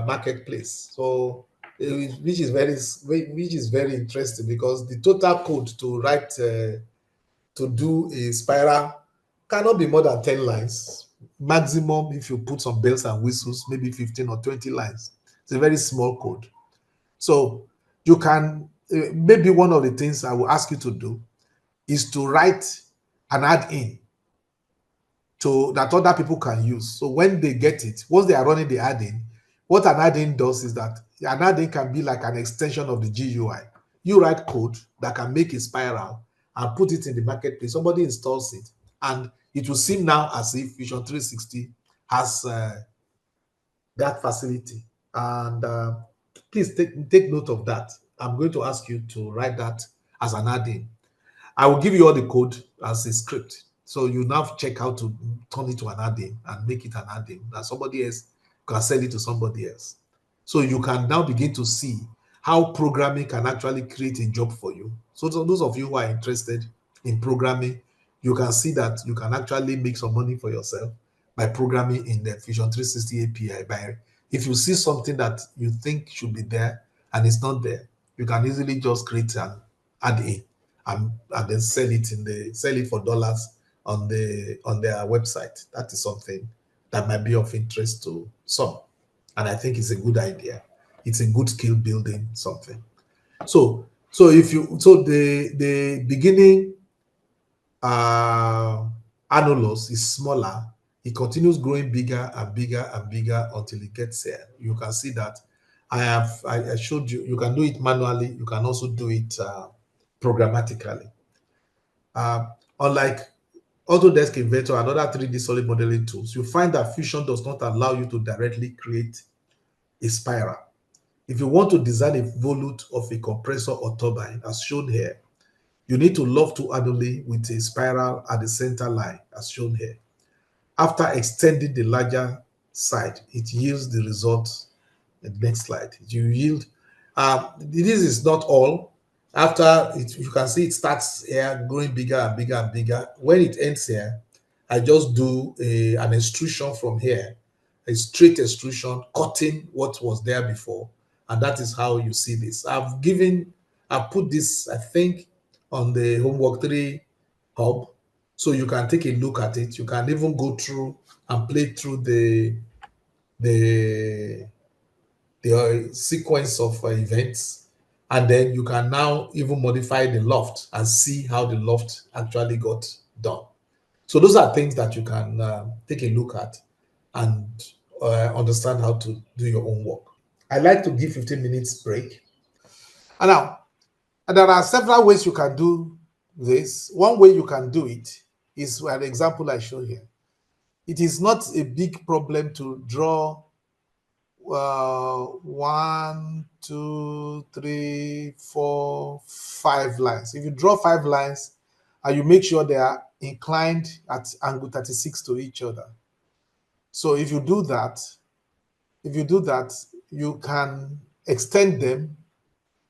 marketplace. So which is very interesting, because the total code to write to do a spiral cannot be more than 10 lines. Maximum, if you put some bells and whistles, maybe 15 or 20 lines. It's a very small code. So you can, maybe one of the things I will ask you to do is to write an add-in to that other people can use. So when they get it, once they are running the add-in, what an add-in does is that an add-in can be like an extension of the GUI. You write code that can make a spiral and put it in the marketplace. Somebody installs it, and it will seem now as if Vision 360 has that facility. And please take note of that. I'm going to ask you to write that as an add-in. I will give you all the code as a script. So you now check how to turn it to an add-in and make it an add-in that somebody else can sell it to somebody else. So you can now begin to see how programming can actually create a job for you. So those of you who are interested in programming, you can see that you can actually make some money for yourself by programming in the Fusion 360 API. By if you see something that you think should be there and it's not there, you can easily just create an add-in and then sell it for dollars on their website. That is something that might be of interest to some, and I think it's a good idea. It's a good skill building something. So if you the beginning annulus is smaller, it continues growing bigger and bigger and bigger until it gets here. You can see that I showed you. You can do it manually. You can also do it programmatically. Uh, Unlike Autodesk Inventor and other 3D solid modeling tools, you find that Fusion does not allow you to directly create a spiral. If you want to design a volute of a compressor or turbine, as shown here, you need to loft to annuli with a spiral at the center line, as shown here. After extending the larger side, it yields the result. The next slide. You yield. This is not all. After it, you can see it starts here, growing bigger and bigger and bigger. When it ends here, I just do an extrusion from here, a straight extrusion, cutting what was there before, and that is how you see this. I've put this, I think, on the Homework 3 hub, so you can take a look at it. You can even go through and play through the sequence of events, and then you can now even modify the loft and see how the loft actually got done. So those are things that you can take a look at and understand how to do your own work. I like to give 15 minutes break. And now, there are several ways you can do this. One way you can do it is an example I show here. It is not a big problem to draw 1, 2, 3, 4, 5 lines. If you draw 5 lines and you make sure they are inclined at angle 36 to each other. So if you do that, you can extend them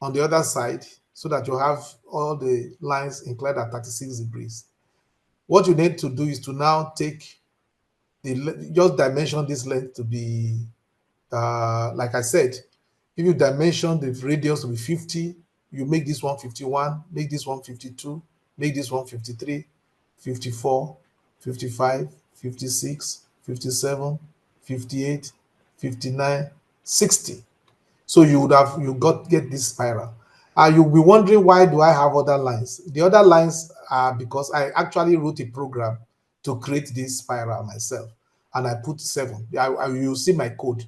on the other side so that you have all the lines inclined at 36 degrees. What you need to do is to now take just dimension this length to be like I said, if you dimension the radius to be 50, you make this one 51, make this one 52, make this one 53, 54, 55, 56, 57, 58, 59, 60. So you get this spiral. You'll be wondering, why do I have other lines? The other lines are because I actually wrote a program to create this spiral myself, and I put 7. You'll see my code.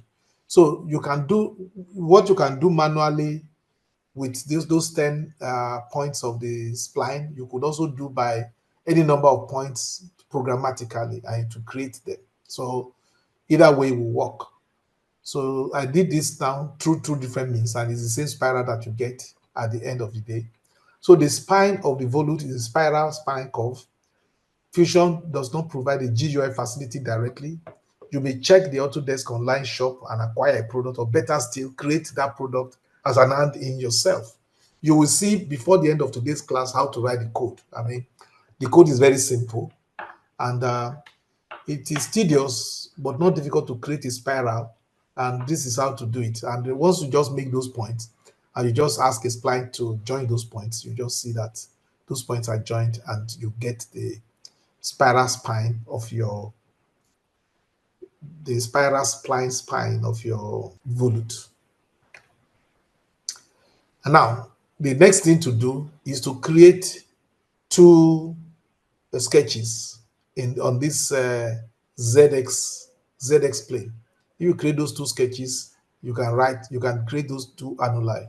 So you can do what you can do manually with those 10 points of the spline. You could also do by any number of points programmatically and to create them. So either way will work. So I did this now through 2 different means, and it's the same spiral that you get at the end of the day. So the spine of the volute is a spiral spine curve. Fusion does not provide a GUI facility directly. You may check the Autodesk online shop and acquire a product, or better still, create that product as an add-in yourself. You will see before the end of today's class how to write the code. I mean, the code is very simple, and it is tedious but not difficult to create a spiral And this is how to do it. And once you just make those points, and you just ask a spline to join those points, you just see that those points are joined, and you get spiral spine of your the spiral spine of your volute. And now the next thing to do is to create two sketches in on this ZX plane. If you create those two sketches, you can create those two annuli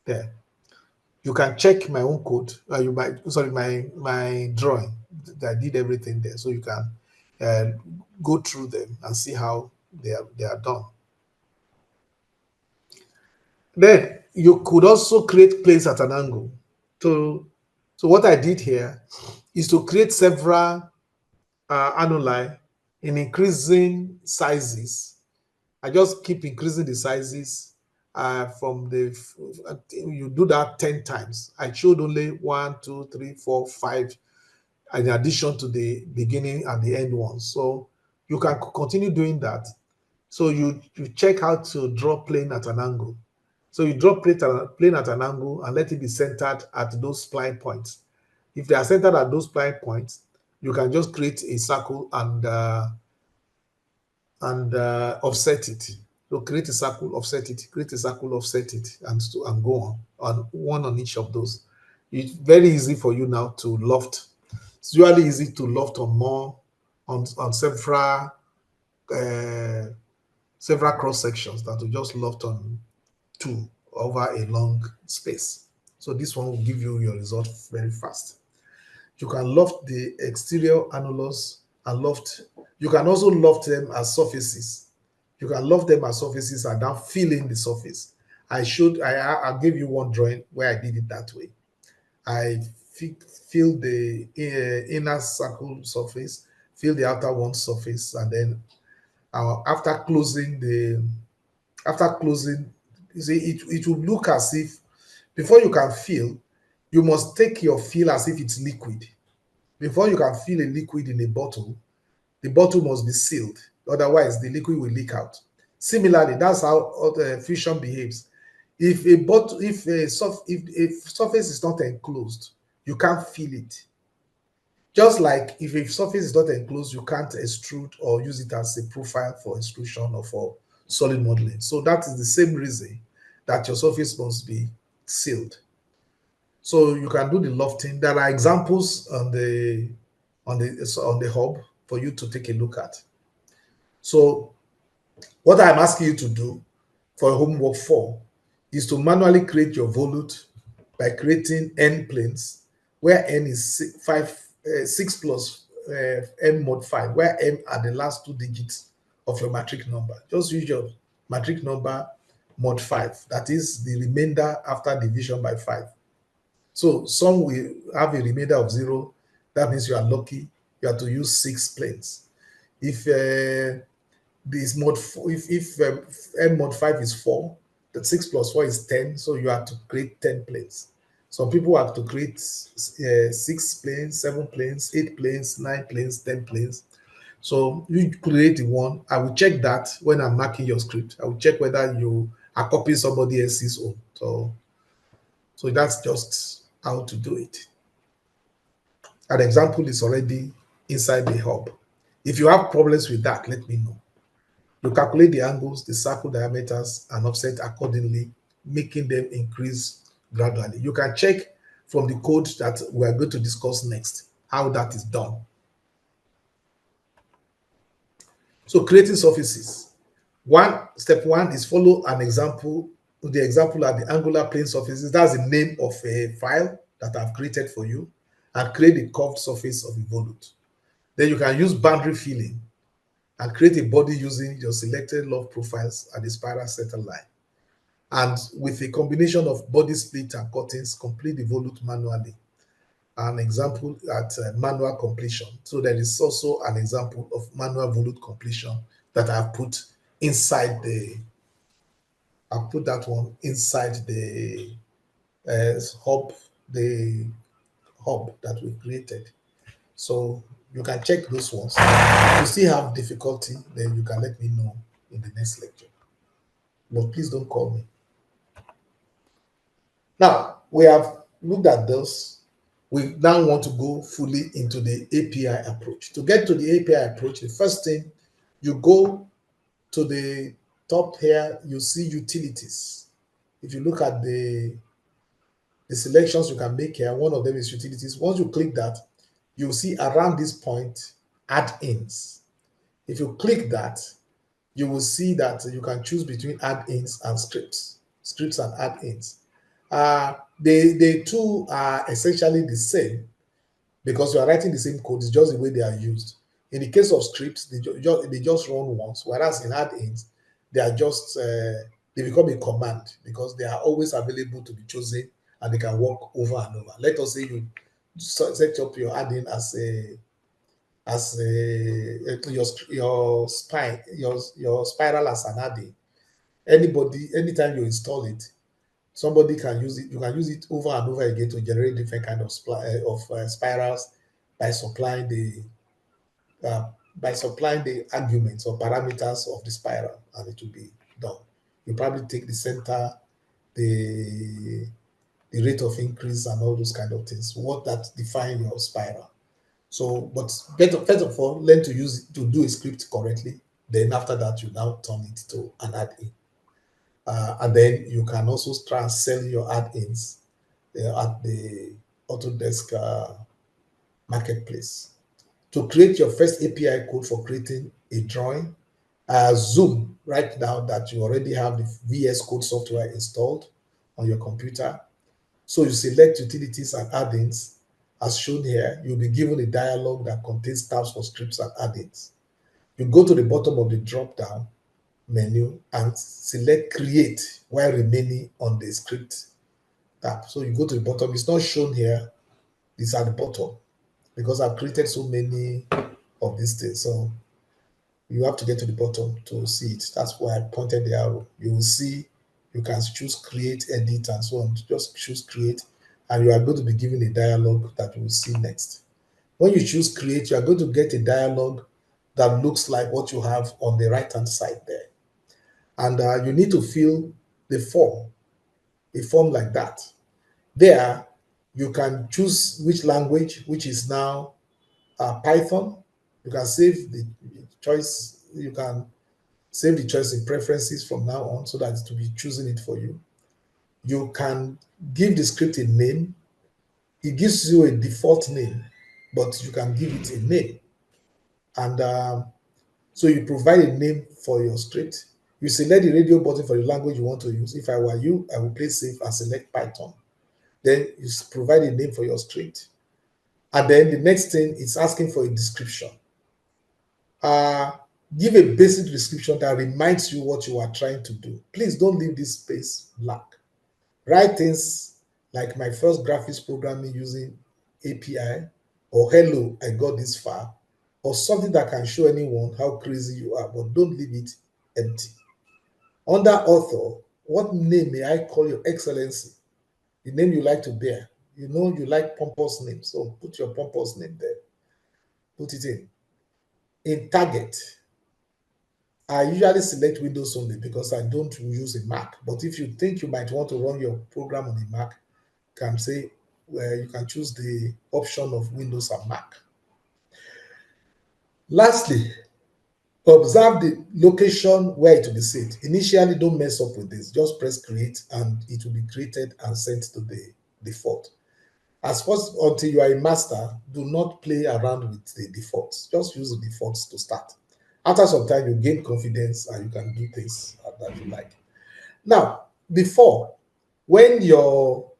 there. You can check my own code. You might sorry my drawing. I did everything there, so you can uh, go through them and see how they are done. Then you could also create planes at an angle. So so what I did here is to create several annuli in increasing sizes. I just keep increasing the sizes from the, you do that 10 times. I showed only 1, 2, 3, 4, 5, in addition to the beginning and the end ones. So you can continue doing that. So you check how to draw plane at an angle. So you draw plane at an angle and let it be centered at those spline points. If they are centered at those spline points, you can just create a circle and offset it. So create a circle, offset it, create a circle, offset it, and go on one on each of those. It's very easy for you now to loft. It's really easy to loft on more on uh, several cross sections that will just loft on two over a long space. So this one will give you your result very fast. You can loft the exterior annulus and loft. You can also loft them as surfaces. You can loft them as surfaces and then fill in the surface. I gave you one drawing where I did it that way. I fill the inner circle surface, fill the outer one surface, and then after closing, you see, it will look as if before you can fill, you must take your fill as if it's liquid. Before you can fill a liquid in a bottle, the bottle must be sealed. Otherwise, the liquid will leak out. Similarly, that's how fusion behaves. If a bottle, if a surface is not enclosed, you can't fill it. Just like if a surface is not enclosed, you can't extrude or use it as a profile for extrusion or for solid modeling. So that is the same reason that your surface must be sealed. So you can do the lofting. There are examples on the hub for you to take a look at. So what I'm asking you to do for homework 4 is to manually create your volute by creating n planes, where n is 6 plus m mod 5, where m are the last two digits of your matric number. Just use your matric number mod 5, that is the remainder after division by 5. So some will have a remainder of 0. That means you are lucky. You have to use 6 planes. If this mod, if m mod 5 is 4, that 6 plus 4 is 10. So you have to create 10 planes. Some people have to create 6 planes, 7 planes, 8 planes, 9 planes, 10 planes. So you create the one. I will check that when I'm marking your script. I will check whether you are copying somebody else's own. So that's just how to do it. An example is already inside the hub. If you have problems with that, let me know. You calculate the angles, the circle diameters, and offset accordingly, making them increase gradually. You can check from the code that we're going to discuss next how that is done. So creating surfaces. Step one is follow an example. The example are the angular plane surfaces. That's the name of a file that I've created for you, and create the curved surface of a volute. Then you can use boundary filling and create a body using your selected loft profiles at the spiral center line. And with a combination of body split and cuttings, complete the volute manually. An example at manual completion. So there is also an example of manual volute completion that I've put inside I'll put that one inside hub, the hub that we created. So you can check those ones. If you still have difficulty, then you can let me know in the next lecture. But please don't call me. Now, we have looked at those. We now want to go fully into the API approach. To get to the API approach, the first thing, you go to the top here, you see utilities. If you look at the selections you can make here, one of them is utilities. Once you click that, you'll see around this point, add-ins. If you click that, you will see that you can choose between add-ins and scripts and add-ins. The two are essentially the same because you are writing the same code. It's just the way they are used. In the case of scripts, they just run once, whereas in add-ins, they are just they become a command because they are always available to be chosen and they can work over and over. Let us say you set up your add-in as your spiral as an add-in. Anytime you install it, somebody can use it. You can use it over and over again to generate different kind of spirals by supplying the uh, arguments or parameters of the spiral, and it will be done. You probably take the center, the rate of increase, and all those kind of things. What that define your spiral. So, but first of all, learn to use it to do a script correctly. Then after that, you now turn it to an add-in. And then you can also try and sell your add-ins at the Autodesk marketplace. To create your first API code for creating a drawing, assume right now that you already have the VS Code software installed on your computer. So you select utilities and add-ins. As shown here, you'll be given a dialog that contains tabs for scripts and add-ins. You go to the bottom of the drop-down menu and select create while remaining on the script tab. So you go to the bottom. It's not shown here. It's at the bottom because I've created so many of these things. So you have to get to the bottom to see it. That's why I pointed the arrow. You will see you can choose create, edit, and so on. Just choose create, and you are going to be given a dialog that you will see next. When you choose create, you are going to get a dialog that looks like what you have on the right-hand side there. And you need to fill the form, a form like that. There, you can choose which language, which is now Python. You can save the choice. You can save the choice in preferences from now on so that it will be choosing it for you. You can give the script a name. It gives you a default name, but you can give it a name. And so you provide a name for your script. You select the radio button for the language you want to use. If I were you, I would play safe and select Python. Then you provide a name for your script. And then the next thing is asking for a description. Give a basic description that reminds you what you are trying to do. Please don't leave this space blank. Write things like my first graphics programming using API, or hello, I got this far, or something that can show anyone how crazy you are, but don't leave it empty. Under author, what name may I call your excellency? The name you like to bear. You know you like pompous names, so put your pompous name there. Put it in. In target, I usually select Windows only because I don't use a Mac. But if you think you might want to run your program on a Mac, you can say you can choose the option of Windows and Mac. Lastly, observe the location where it will be saved. Initially, don't mess up with this. Just press create and it will be created and sent to the default. As first, until you are a master, do not play around with the defaults. Just use the defaults to start. After some time, you gain confidence and you can do things that you like. Now, before, when your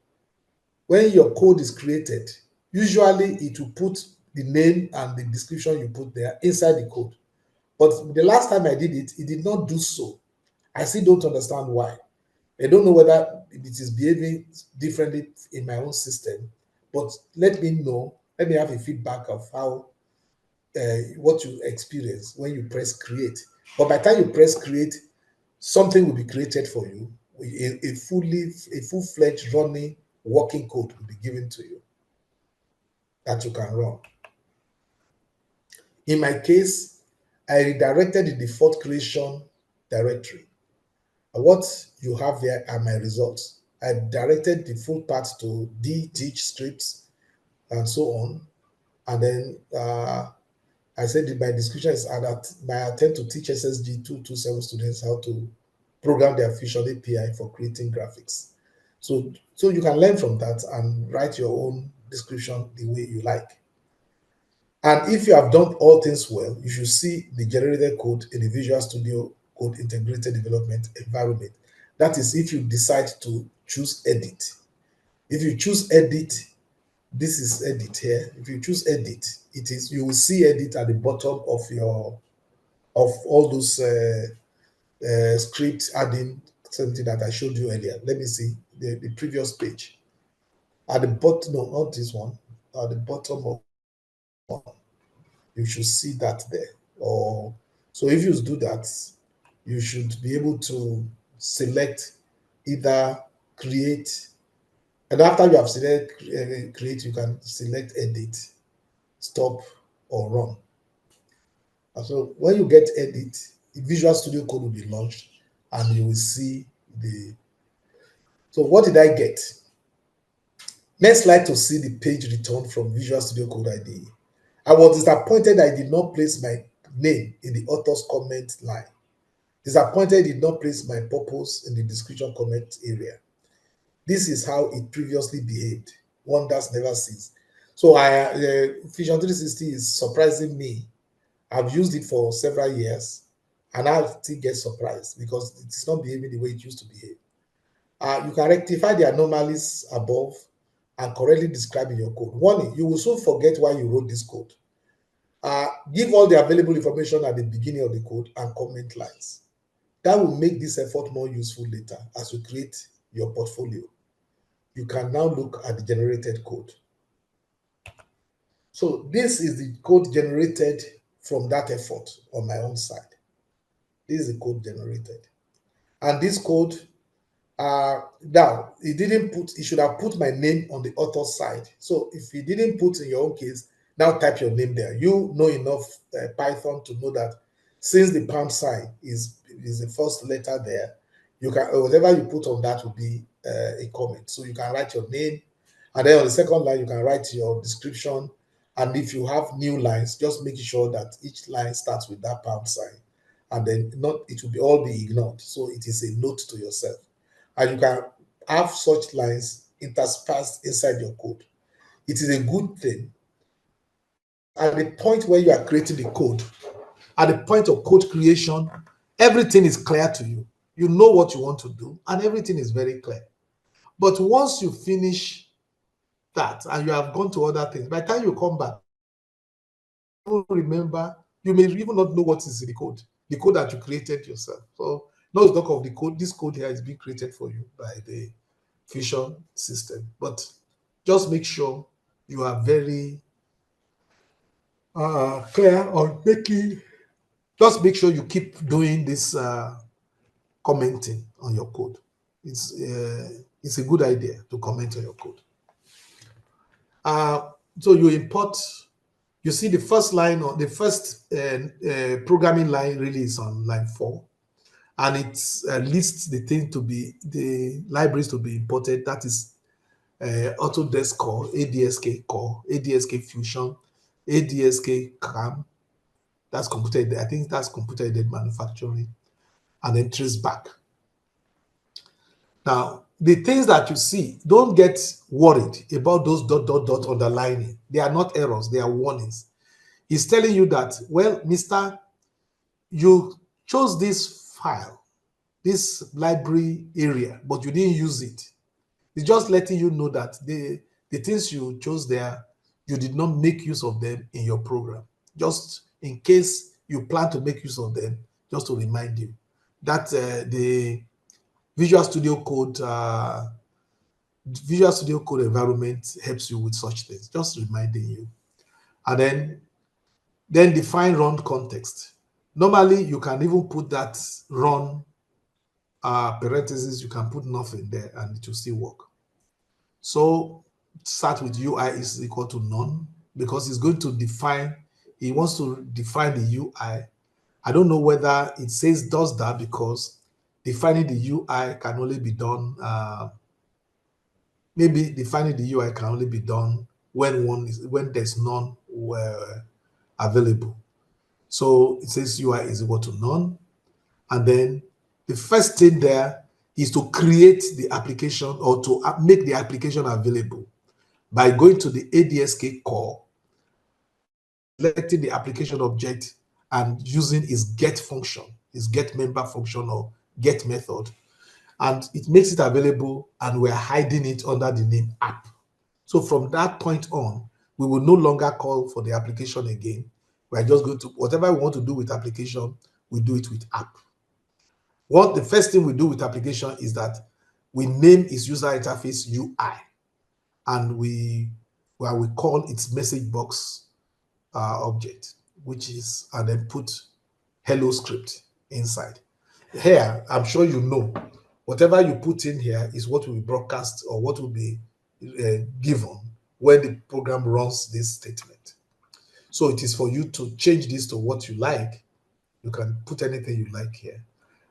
code is created, usually it will put the name and the description you put there inside the code. But the last time I did it, it did not do so. I still don't understand why. I don't know whether it is behaving differently in my own system, but let me know. Let me have a feedback of how what you experience when you press create. But by the time you press create, something will be created for you. A full-fledged running working code will be given to you that you can run. In my case, I redirected the default creation directory. And what you have there are my results. I directed the full path to D teach scripts and so on. And then I said that my description is that my attempt to teach SSG 227 students how to program their Fusion API for creating graphics. So you can learn from that and write your own description the way you like. And if you have done all things well, you should see the generated code in the Visual Studio Code integrated development environment. That is if you decide to choose edit. If you choose edit, this is edit here. If you choose edit, it is you will see edit at the bottom of your of all those script adding something that I showed you earlier. Let me see the previous page. At the bottom, no, not this one. At the bottom of one, you should see that there. Or so if you do that, you should be able to select either create, and after you have selected create, you can select edit, stop, or run. And so when you get edit, Visual Studio Code will be launched, and you will see the. So what did I get? Next slide to see the page return from Visual Studio Code IDE. I was disappointed I did not place my name in the author's comment line. Disappointed I did not place my purpose in the description comment area. This is how it previously behaved. Wonders never cease. So Fusion 360 is surprising me. I've used it for several years, and I still get surprised because it's not behaving the way it used to behave. You can rectify the anomalies above and correctly describe in your code. Warning, you will soon forget why you wrote this code. Give all the available information at the beginning of the code and comment lines. That will make this effort more useful later as you create your portfolio. You can now look at the generated code. So this is the code generated from that effort on my own side. This is the code generated. And this code, now, he should have put my name on the author side. So if he didn't put in your own case, now type your name there. You know enough Python to know that since the pound sign is the first letter there, you can whatever you put on that will be a comment. So you can write your name, and then on the second line you can write your description. And if you have new lines, just make sure that each line starts with that pound sign, and then not it will be all be ignored. So it is a note to yourself, and you can have such lines interspersed inside your code. It is a good thing. At the point where you are creating the code, at the point of code creation, everything is clear to you. You know what you want to do, and everything is very clear. But once you finish that and you have gone to other things, by the time you come back, you remember, you may even not know what is in the code that you created yourself. So no talk of the code. This code here is being created for you by the Fusion system. But just make sure you are very clear on making. Just make sure you keep doing this commenting on your code. It's a good idea to comment on your code. So you import. You see the first line or the first programming line really is on line 4, and it lists the libraries to be imported. That is Autodesk Core, ADSK Fusion, ADSK CAM. That's computer. I think that's computer-aided manufacturing, and then trace back. Now, the things that you see, don't get worried about those ... underlining. They are not errors, they are warnings. He's telling you that, well, Mr. You chose this file, this library area, but you didn't use it. It's just letting you know that the things you chose there, you did not make use of them in your program. Just in case you plan to make use of them, just to remind you that the Visual Studio Code environment helps you with such things, just reminding you. And then define run context. Normally, you can even put that run parentheses, you can put nothing there and it will still work. So start with UI is equal to none because it's going to define, he wants to define the UI I don't know whether it says does that because defining the UI can only be done, maybe defining the UI can only be done when there's none available. So it says UI is equal to none. And then the first thing there is to create the application or to make the application available by going to the ADSK core, selecting the application object and using its get function, its get member function or get method. And it makes it available and we're hiding it under the name app. So from that point on, we will no longer call for the application again. We're just going to, whatever we want to do with application, we do it with app. What the first thing we do with application is that we name its user interface UI, and we call its message box object, which is, and then put hello script inside. Here, I'm sure you know, whatever you put in here is what will be broadcast or what will be given when the program runs this statement. So it is for you to change this to what you like. You can put anything you like here.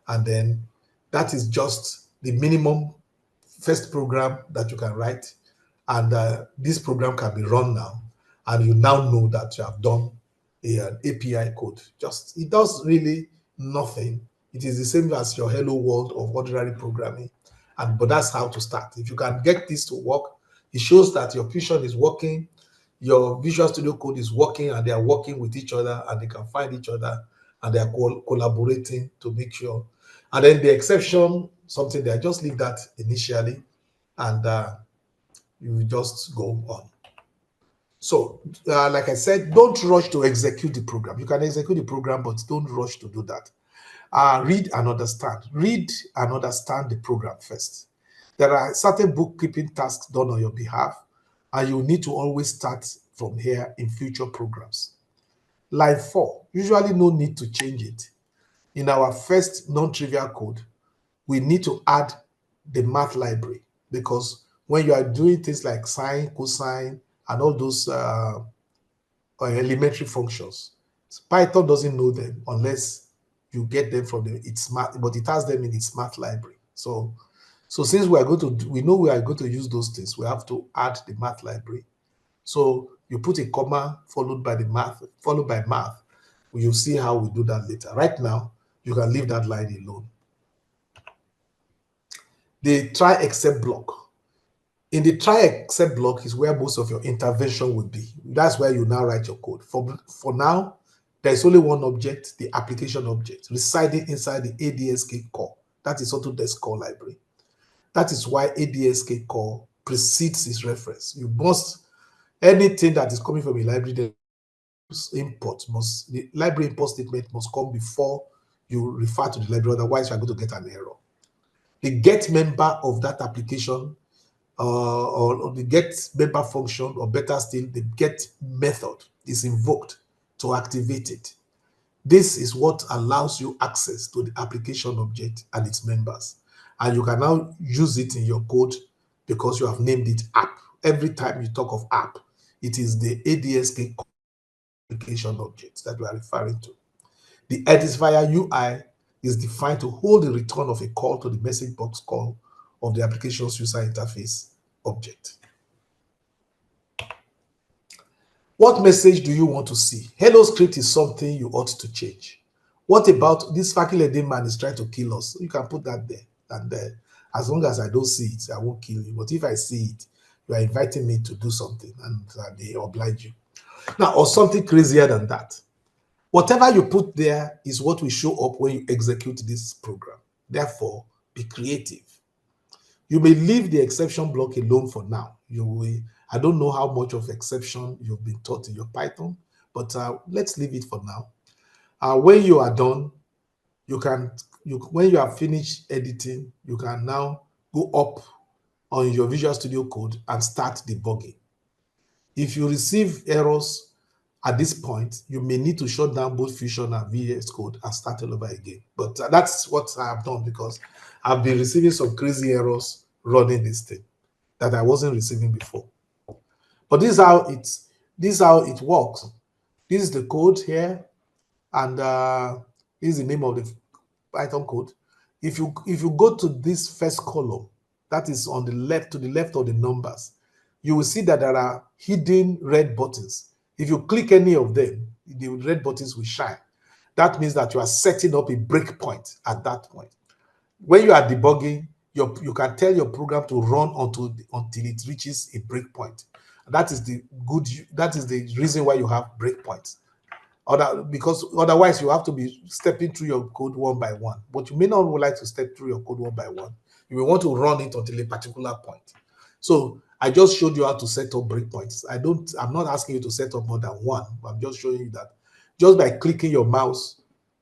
And then that is just the minimum first program that you can write. And this program can be run now. And you now know that you have done an API code. Just, it does really nothing. It is the same as your hello world of ordinary programming. But that's how to start. If you can get this to work, it shows that your Fusion is working, your Visual Studio Code is working, and they are working with each other, and they can find each other, and they are collaborating to make sure. And then the exception, something there, just leave that initially, and you just go on. So, like I said, don't rush to execute the program. You can execute the program, but don't rush to do that. Read and understand. Read and understand the program first. There are certain bookkeeping tasks done on your behalf, and you need to always start from here in future programs. Line 4, usually no need to change it. In our first non-trivial code, we need to add the math library, because when you are doing things like sine, cosine, and all those elementary functions, Python doesn't know them unless you get them from its math, but it has them in its math library. So since we know we are going to use those things, we have to add the math library. So you put a comma followed by the math, followed by math. You'll see how we do that later. Right now, you can leave that line alone. The try except block. In the try except block is where most of your intervention will be. That's where you now write your code. For now, there's only one object, the application object, residing inside the ADSK core. That is Autodesk core library. That is why ADSK core precedes its reference. You must, anything that is coming from a library, the library import statement must come before you refer to the library, otherwise you're going to get an error. The get member of that application or the get member function, or better still, the get method is invoked to activate it. This is what allows you access to the application object and its members. And you can now use it in your code because you have named it app. Every time you talk of app, it is the ADSK application object that we are referring to. The identifier UI is defined to hold the return of a call to the message box call of the application's user interface object. What message do you want to see? Hello script is something you ought to change. What about this faculty man is trying to kill us? You can put that there, and as long as I don't see it, I won't kill you. But if I see it, you are inviting me to do something, and they oblige you. Now, or something crazier than that. Whatever you put there is what will show up when you execute this program. Therefore, be creative. You may leave the exception block alone for now. I don't know how much of exception you've been taught in your Python, but let's leave it for now. When you are done, when you have finished editing, you can now go up on your Visual Studio Code and start debugging. If you receive errors at this point, you may need to shut down both Fusion and VS Code and start all over again. But that's what I have done, because I've been receiving some crazy errors running this thing that I wasn't receiving before. But this is how it works. This is the code here, and This is the name of the Python code. If you go to this first column, that is on the left, to the left of the numbers, you will see that there are hidden red buttons. If you click any of them, the red buttons will shine. That means that you are setting up a breakpoint at that point. When you are debugging, you can tell your program to run until it reaches a breakpoint. That is the reason why you have breakpoints. Because otherwise you have to be stepping through your code one by one. But you may not like to step through your code one by one. You may want to run it until a particular point. So I just showed you how to set up breakpoints. I'm not asking you to set up more than one. I'm just showing you that just by clicking your mouse,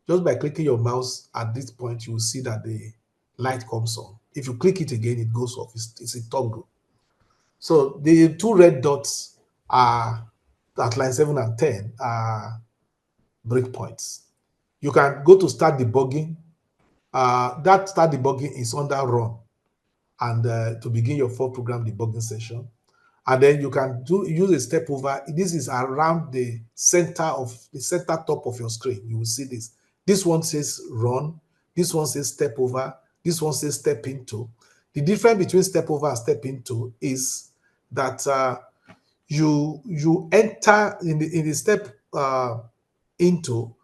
at this point, you will see that the light comes on. If you click it again, it goes off. It's a toggle. So the two red dots are at line 7 and 10 are breakpoints. You can go to start debugging. That start debugging is under run, and to begin your full program debugging session. And then you can use a step over. This is around the center top of your screen. You will see this. This one says run. This one says step over. This one says step into. The difference between step over and step into is that you enter in the step into.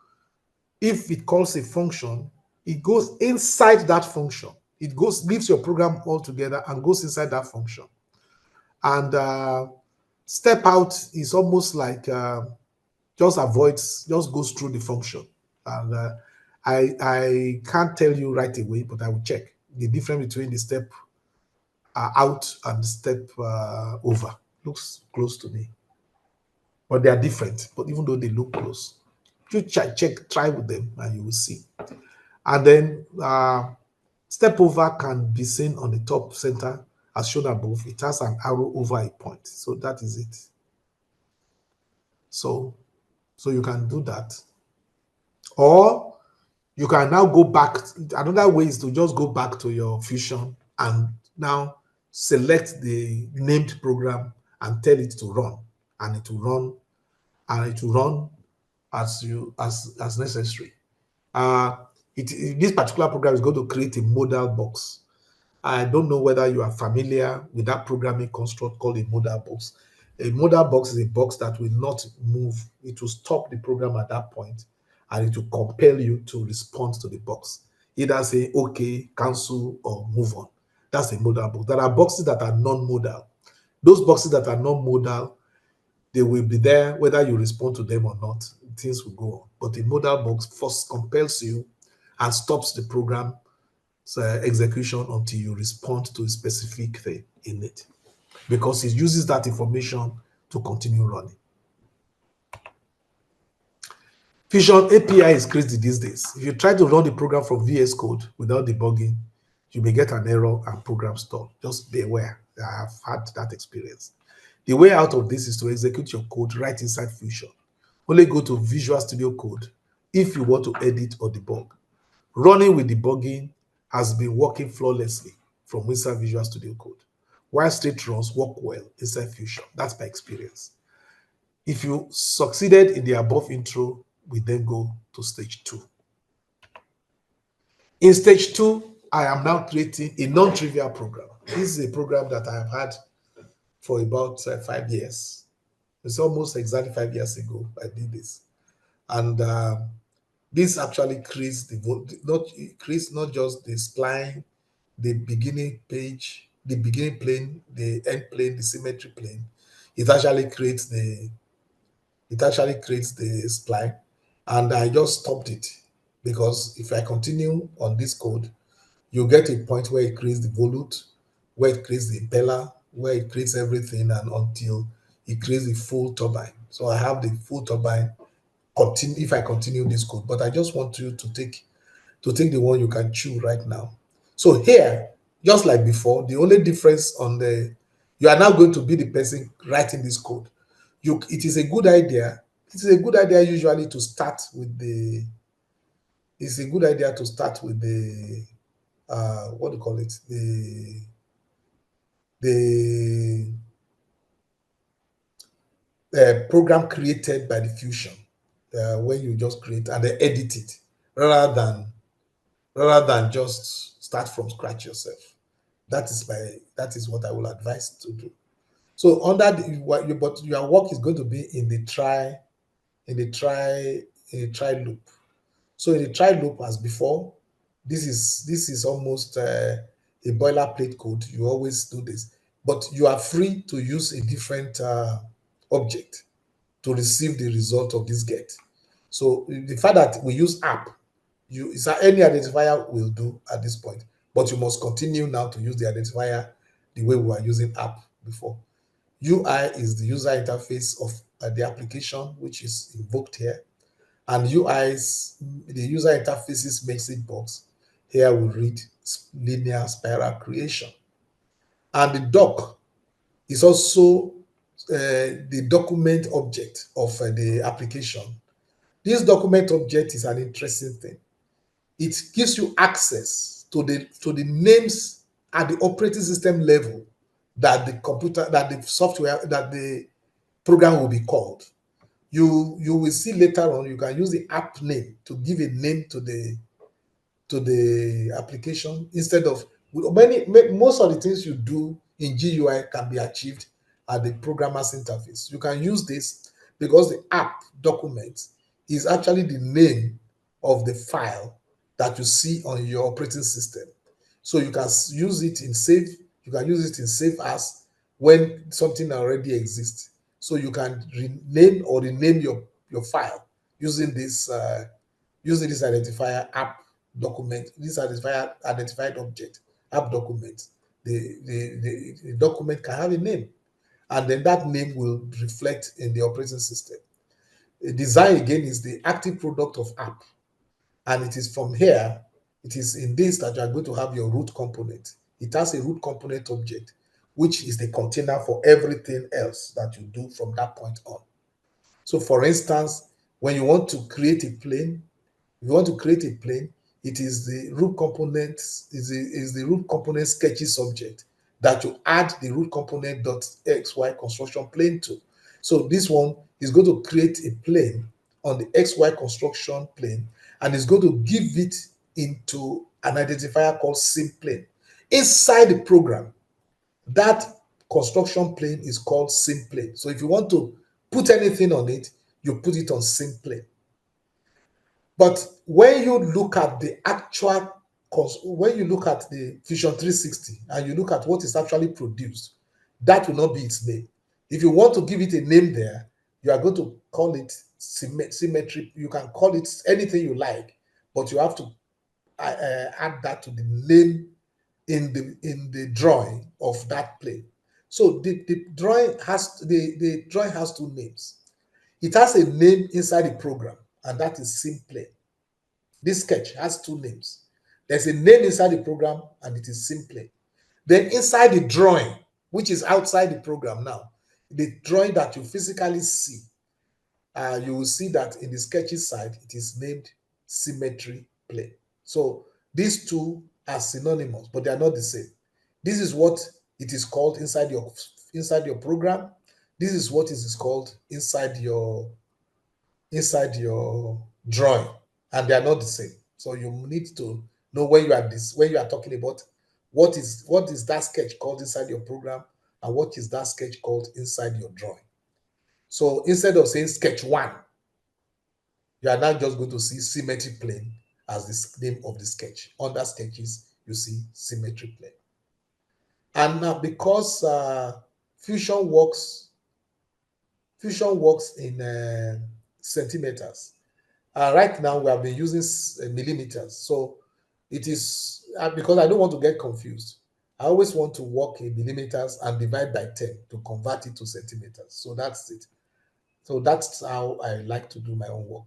If it calls a function, it goes inside that function. It leaves your program altogether and goes inside that function. And step out is almost like just goes through the function. And I can't tell you right away, but I will check the difference between the step out and the step over. Looks close to me, but they are different. But even though they look close, you try with them, and you will see. And then step over can be seen on the top center as shown above. It has an arrow over a point. So that is it. So you can do that. Or you can now go back. Another way is to just go back to your Fusion and now select the named program and tell it to run. And it will run as necessary. This particular program is going to create a modal box. I don't know whether you are familiar with that programming construct called a modal box. A modal box is a box that will not move. It will stop the program at that point, and it will compel you to respond to the box. Either say, okay, cancel, or move on. That's a modal box. There are boxes that are non-modal. Those boxes that are non-modal, they will be there whether you respond to them or not. Things will go on. But the modal box first compels you and stops the program execution until you respond to a specific thing in it, because it uses that information to continue running. Fusion API is crazy these days. If you try to run the program from VS Code without debugging, you may get an error and program stall. Just be aware. I have had that experience. The way out of this is to execute your code right inside Fusion. Only go to Visual Studio Code if you want to edit or debug. Running with debugging has been working flawlessly from inside Visual Studio Code, while straight runs work well inside Fusion. That's my experience. If you succeeded in the above intro, we then go to stage 2. In stage 2, I am now creating a non-trivial program. This is a program that I have had for about 5 years. It's almost exactly 5 years ago I did this. And this actually creates not just the spline, the beginning page, the beginning plane, the end plane, the symmetry plane. It actually creates the spline, and I just stopped it because if I continue on this code, you get a point where it creates the volute, where it creates the impeller, where it creates everything, and until it creates the full turbine. So I have the full turbine if I continue this code, but I just want you to take the one you can chew right now. So here, just like before, the only difference you are now going to be the person writing this code. It is a good idea. It is a good idea usually to start with the. It's a good idea to start with the. What do you call it? The program created by the Fusion, when you just create and then edit it. rather than just start from scratch yourself. That is what I will advise to do. So under but your work is going to be in the in the try in the try loop. So in the try loop as before, this is almost a boilerplate code. You always do this, but you are free to use a different object to receive the result of this get. So the fact that we use app, you is that any identifier will do at this point, but you must continue now to use the identifier the way we were using app before. UI is the user interface of the application, which is invoked here, and UI's the user interface's message box here will read linear spiral creation, and the doc is also the document object of the application. This document object is an interesting thing. It gives you access to the names at the operating system level that the software, that the program will be called. You will see later on, you can use the app name to give a name to the application instead of most of the things you do in GUI can be achieved at the programmer's interface. You can use this because the app document is actually the name of the file that you see on your operating system. So you can use it in save, you can use it in save as when something already exists. So you can rename or rename your file using this identifier app document, this identifier identified object, app document. The document can have a name, and then that name will reflect in the operating system. A design again is the active product of app, and it is from here, it is in this that you are going to have your root component. It has a root component object, which is the container for everything else that you do from that point on. So for instance, when you want to create a plane, if you want to create a plane, it is the root component, is the root component sketches object that you add the root component dot xy construction plane to. So this one is going to create a plane on the xy construction plane, and is going to give it into an identifier called sim plane. Inside the program, that construction plane is called sim plane. So if you want to put anything on it, you put it on sim plane. But when you look at the actual, when you look at the Vision 360 and you look at what is actually produced, that will not be its name. If you want to give it a name there, you are going to call it symmetry. You can call it anything you like, but you have to add that to the name in the drawing of that plane. So the drawing has two names. It has a name inside the program, and that is sim plane. This sketch has two names. There's a name inside the program, and it is sim plane. Then inside the drawing, which is outside the program now, the drawing that you physically see, you will see that in the sketches side, it is named symmetry plane. So these two are synonymous, but they are not the same. This is what it is called inside your program. This is what it is called inside your drawing, and they are not the same. So you need to know when you are talking about what is that sketch called inside your program, and what is that sketch called inside your drawing. So instead of saying sketch one, you are now just going to see symmetry plane as the name of the sketch. Under sketches, you see symmetry plane. And now because fusion works in centimeters. Right now, we have been using millimeters. So it is because I don't want to get confused. I always want to work in millimeters and divide by 10 to convert it to centimeters. So that's it. So that's how I like to do my own work.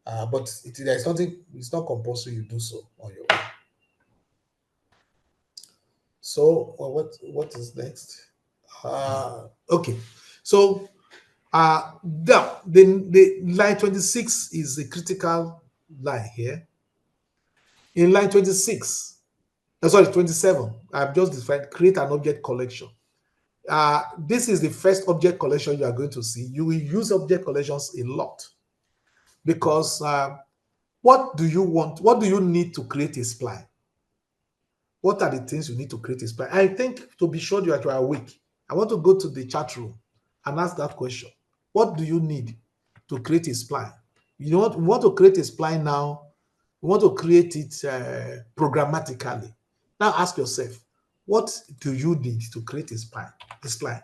But there's nothing, it's not compulsory you do so on your own. So what is next? Okay. So the line 26 is a critical line here. In line 26, sorry, 27, I've just defined create an object collection. This is the first object collection you are going to see. You will use object collections a lot because What do you want? What do you need to create a spline? What are the things you need to create a spline? I think to be sure that you are awake, I want to go to the chat room and ask that question. What do you need to create a spline? You want to create a spline now. You want to create it programmatically. Now ask yourself, what do you need to create a spline? A spline.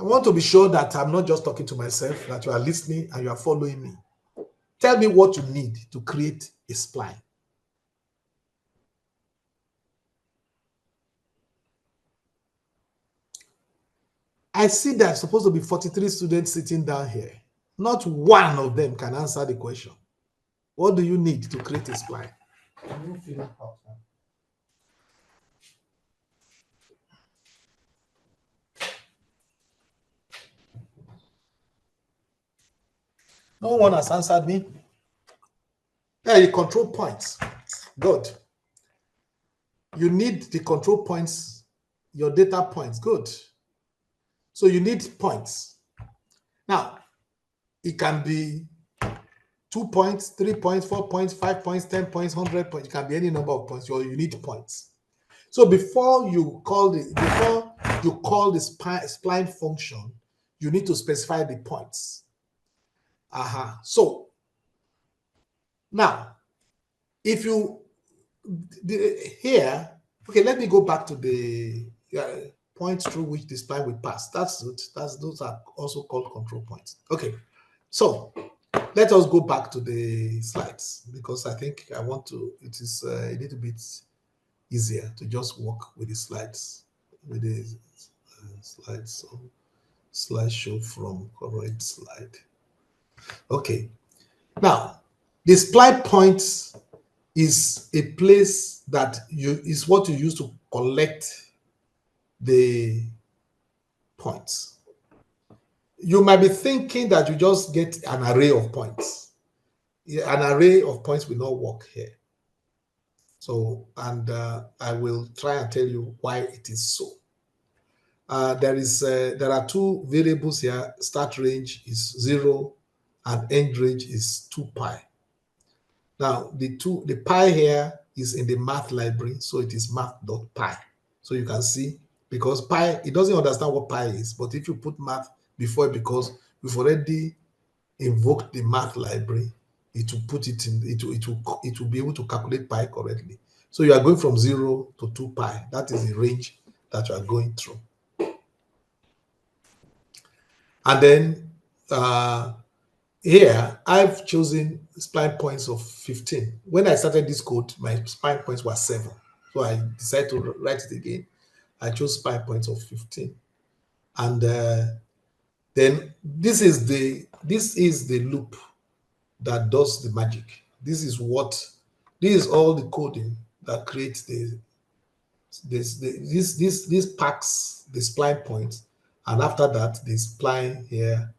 I want to be sure that I'm not just talking to myself, that you are listening and you are following me. Tell me what you need to create a spline. I see there's supposed to be 43 students sitting down here. Not one of them can answer the question. What do you need to create a spline? No one has answered me. Yeah, the control points. Good. You need the control points, your data points. Good. So you need points. Now, it can be 2 points, 3 points, 4 points, 5 points, 10 points, 100 points. It can be any number of points. You need points. So before you call the spline function, you need to specify the points. So now, if you here, okay, let me go back to the points through which the spline will pass. Those are also called control points. Okay, so let us go back to the slides because I think it is a little bit easier to just work with the slides. With the slides, so slideshow from current slide. Okay, now the spline points is a place that is what you use to collect the points. You might be thinking that you just get an array of points. An array of points will not work here. So, and I will try and tell you why it is so. There are two variables here. Start range is 0 and end range is 2 pi. Now, the pi here is in the math library, so it is math.pi. So you can see, because pi, it doesn't understand what pi is, but if you put math before it, because we've already invoked the math library, it will put it in, it will be able to calculate pi correctly. So you are going from 0 to 2 pi. That is the range that you are going through. And then here, I've chosen spline points of 15. When I started this code, my spline points were 7. So I decided to write it again. I chose spline points of 15. And then this is the loop that does the magic. This is all the coding that creates this packs the spline points. And after that, the spline here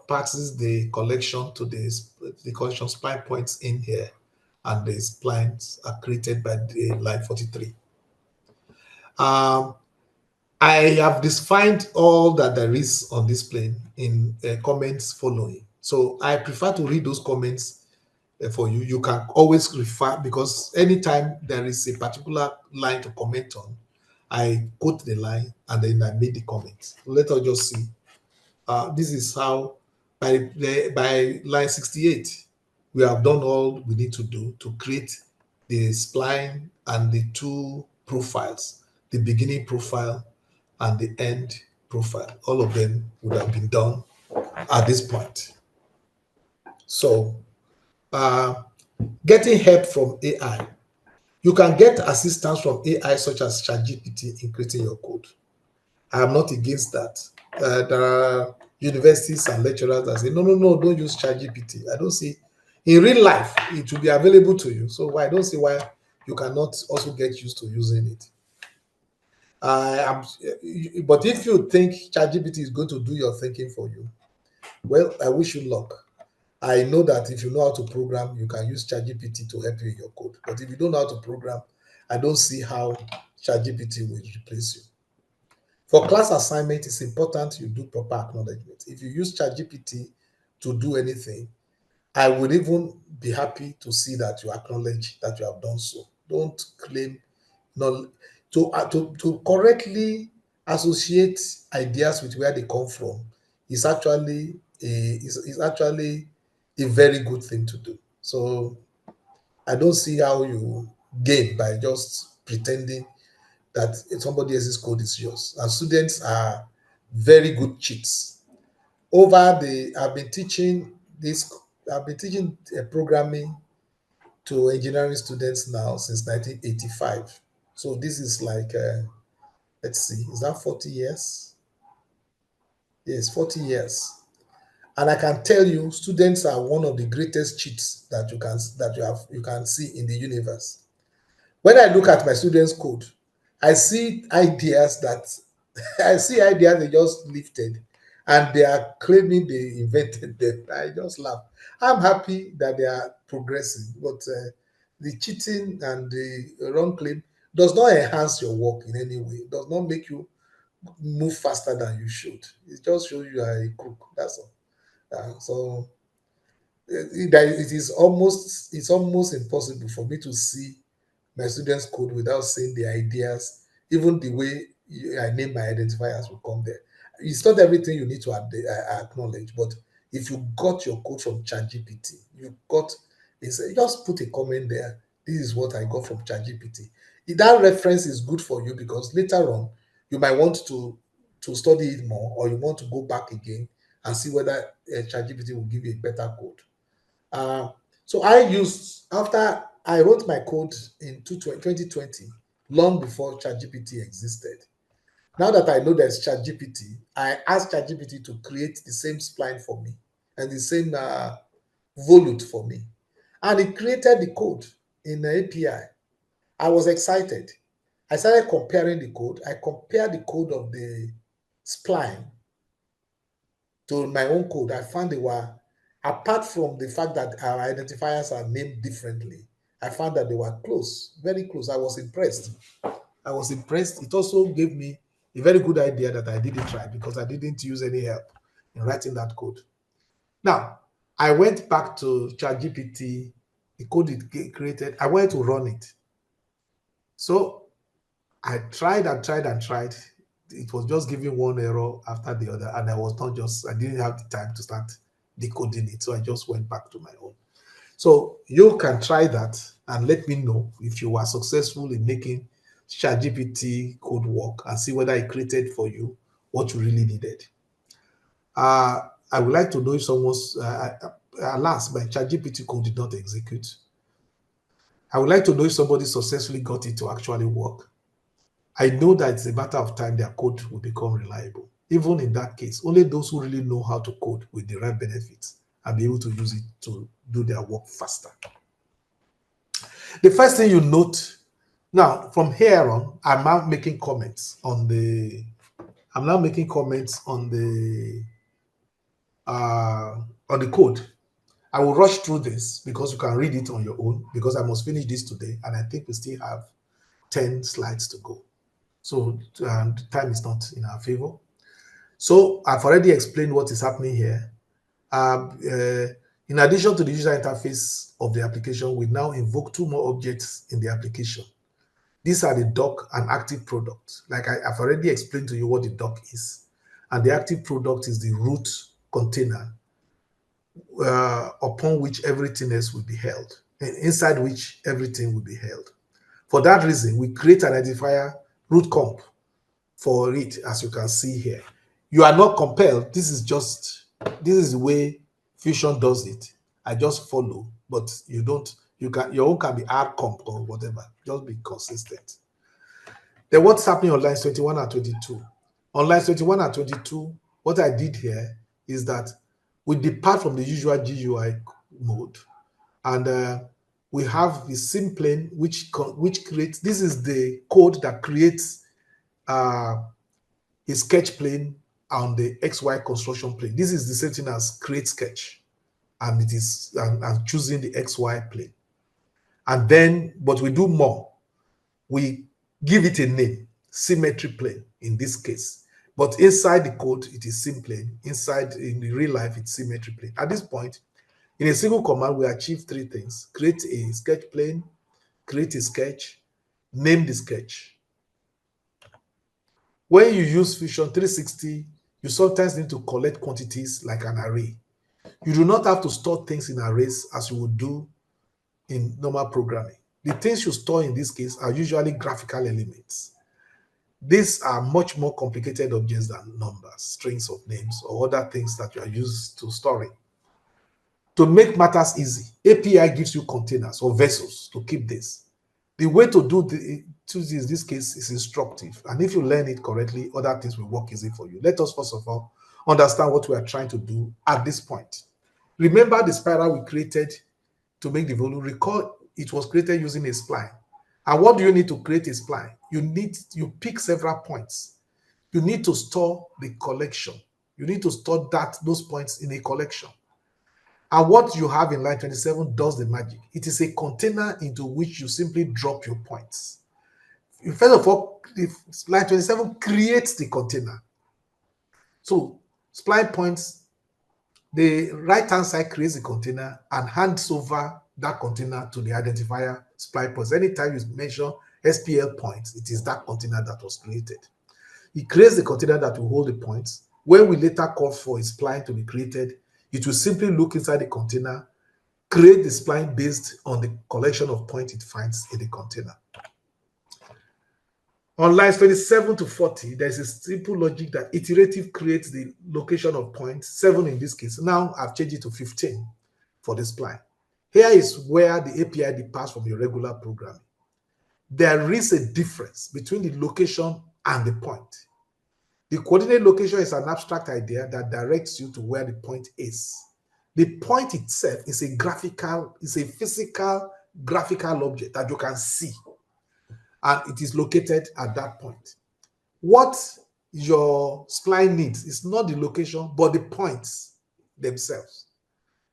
passes the collection to the collection spline points in here, and the splines are created by the line 43. I have defined all that there is on this plane in comments following. So I prefer to read those comments for you. You can always refer, because anytime there is a particular line to comment on, I quote the line and then I made the comment. Let us just see. This is how, by line 68, we have done all we need to do to create the spline and the two profiles, the beginning profile and the end profile. All of them would have been done at this point. So, getting help from AI. You can get assistance from AI such as ChatGPT in creating your code. I am not against that. There are universities and lecturers that say, no, don't use ChatGPT. I don't see, in real life, it will be available to you. So I don't see why you cannot also get used to using it. But if you think ChatGPT is going to do your thinking for you, well, I wish you luck. I know that if you know how to program, you can use ChatGPT to help you in your code. But if you don't know how to program, I don't see how ChatGPT will replace you. For class assignment, it's important you do proper acknowledgement. If you use ChatGPT to do anything, I would even be happy to see that you acknowledge that you have done so. Don't claim no to correctly associate ideas with where they come from is actually a very good thing to do. So I don't see how you gain by just pretending that somebody else's code is yours. And students are very good cheats. I've been teaching this, I've been teaching programming to engineering students now since 1985. So this is like, let's see, is that 40 years? Yes, 40 years. And I can tell you, students are one of the greatest cheats you can see in the universe. When I look at my students' code, I see ideas that I see ideas they just lifted and they are claiming they invented them. I just laugh. I'm happy that they are progressing, but the cheating and the wrong claim does not enhance your work in any way. It does not make you move faster than you should. It just shows you are a crook. That's all. So it's almost impossible for me to see my students code without seeing the ideas, even the way I name my identifiers will come there. It's not everything you need to acknowledge, but if you got your code from ChatGPT, just put a comment there. This is what I got from ChatGPT. If that reference is good for you because later on you might want to study it more, or you want to go back again and see whether ChatGPT will give you a better code. Uh, so after I wrote my code in 2020, long before ChatGPT existed. Now that I know there's ChatGPT, I asked ChatGPT to create the same spline for me and the same volute for me. And it created the code in the API. I was excited. I started comparing the code. I compared the code of the spline to my own code. I found they were, apart from the fact that our identifiers are named differently, I found that they were close, very close. I was impressed. I was impressed. It also gave me a very good idea that I didn't try because I didn't use any help in writing that code. Now, I went back to ChatGPT, the code it created. I wanted to run it. So I tried and tried and tried. It was just giving one error after the other, and I didn't have the time to start decoding it. So I just went back to my own. So you can try that and let me know if you were successful in making ChatGPT code work and see whether it created for you what you really needed. I would like to know if someone's, alas, my ChatGPT code did not execute. I would like to know if somebody successfully got it to actually work. I know that it's a matter of time their code will become reliable. Even in that case, only those who really know how to code with the right benefits and be able to use it to do their work faster. The first thing you note, now from here on, I'm now making comments on the code. I will rush through this because you can read it on your own because I must finish this today and I think we still have 10 slides to go. So time is not in our favor. So I've already explained what is happening here. In addition to the user interface of the application, we now invoke two more objects in the application. These are the doc and active product. Like I've already explained to you what the doc is. And the active product is the root container upon which everything else will be held, and inside which everything will be held. For that reason, we create an identifier root comp for it, as you can see here. You are not compelled. This is the way Fusion does it. I just follow, but you don't, your own can be R comp or whatever. Just be consistent. Then what's happening on lines 21 and 22? On lines 21 and 22, what I did here is that we depart from the usual GUI mode, and we have the sim plane which creates, this is the code that creates a sketch plane on the XY construction plane. This is the same thing as create sketch, and it is and choosing the XY plane. And then, but we do more. we give it a name, symmetry plane in this case. But inside the code, it is sim plane. Inside, in the real life, it's symmetry plane. At this point, in a single command, we achieve three things: create a sketch plane, create a sketch, name the sketch. When you use Fusion 360, you sometimes need to collect quantities like an array. You do not have to store things in arrays as you would do in normal programming. The things you store in this case are usually graphical elements. These are much more complicated objects than numbers, strings of names, or other things that you are used to storing. To make matters easy, API gives you containers or vessels to keep this. The way to do this case is instructive, and if you learn it correctly, other things will work easy for you. Let us first of all understand what we are trying to do at this point. Remember the spiral we created to make the volume. Recall it was created using a spline. And what do you need to create a spline? You pick several points. You need to store the collection. You need to store those points in a collection. And what you have in line 27 does the magic. It is a container into which you simply drop your points. First of all, line 27 creates the container. So spline points, the right-hand side creates the container and hands over that container to the identifier spline points. Anytime you mention SPL points, it is that container that was created. It creates the container that will hold the points. When we later call for a spline to be created, it will simply look inside the container, create the spline based on the collection of points it finds in the container. On lines 27 to 40, there's a simple logic that iterative creates the location of points, 7 in this case. Now I've changed it to 15 for the spline. Here is where the API departs from your regular programming. There is a difference between the location and the point. The coordinate location is an abstract idea that directs you to where the point is. The point itself is a physical graphical object that you can see, and it is located at that point. What your spline needs is not the location, but the points themselves.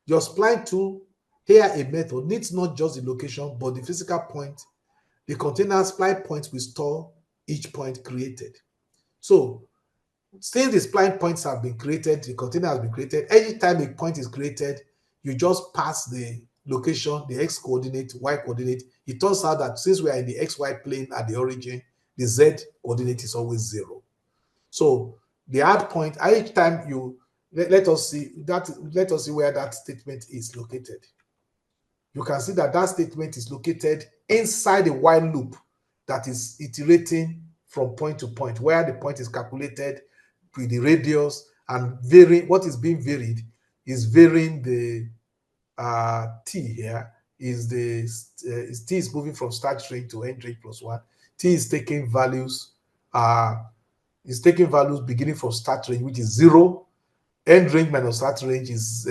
Your spline tool, here a method, needs not just the location, but the physical point. The container spline points will store each point created. So since the spline points have been created, the container has been created, anytime a point is created, you just pass the location, the x coordinate, y coordinate. It turns out that since we are in the xy plane at the origin, the z coordinate is always 0. So the add point, each time you let us see where that statement is located. You can see that that statement is located inside the while loop that is iterating from point to point, where the point is calculated with the radius and varying. What is being varied is varying the t here is t is moving from start range to end range plus 1. T is taking values beginning from start range, which is 0. End range minus start range is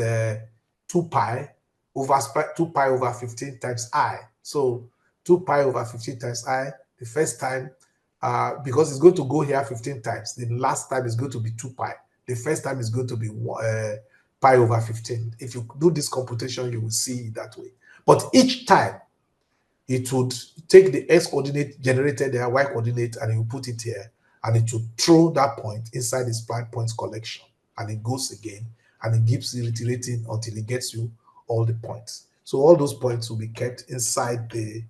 2 pi over 15 times I. So 2 pi over 15 times I, the first time, because it's going to go here 15 times. The last time is going to be 2 pi. The first time is going to be pi over 15. If you do this computation, you will see it that way. But each time, it would take the x coordinate generated there, y coordinate, and you put it here, and it would throw that point inside the spline points collection, and it goes again, and it keeps iterating until it gets you all the points. So all those points will be kept inside the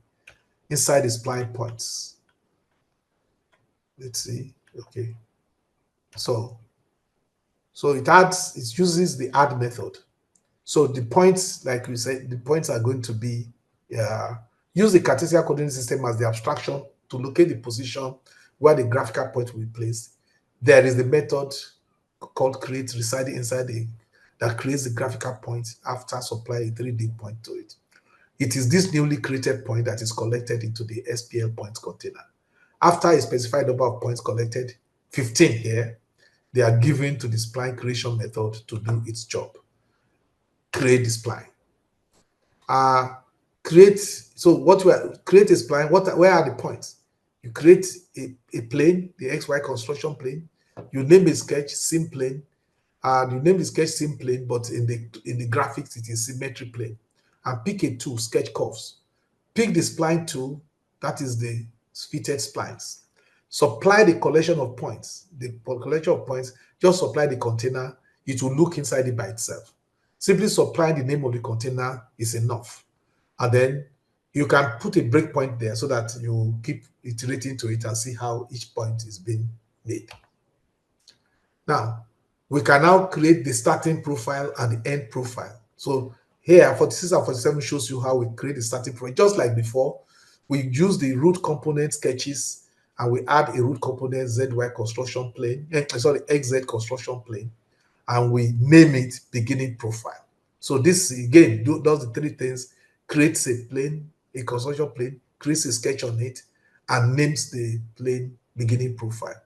spline points. Let's see. Okay. So it uses the add method. So the points, like we said, the points are going to be use the Cartesian coordinate system as the abstraction to locate the position where the graphical point will be placed. There is the method called create residing inside that creates the graphical point after supplying a 3D point to it. It is this newly created point that is collected into the SPL points container. After a specified number of points collected, 15 here, they are given to the spline creation method to do its job. Create the spline. Create a spline. Where are the points? You create a plane, the XY construction plane. You name a sketch sim plane. You name the sketch sim plane, but in the graphics it is symmetry plane. And pick a tool, sketch curves. Pick the spline tool, that is the fitted splines. Supply the collection of points. The collection of points, just supply the container. It will look inside it by itself. Simply supplying the name of the container is enough. And then you can put a breakpoint there so that you keep iterating to it and see how each point is being made. Now, we can now create the starting profile and the end profile. So here, 46 and 47 shows you how we create the starting profile. Just like before, we use the root component sketches and we add a root component ZY construction plane, XZ construction plane, and we name it beginning profile. So this, again, does the three things: creates a plane, a construction plane, creates a sketch on it, and names the plane beginning profile.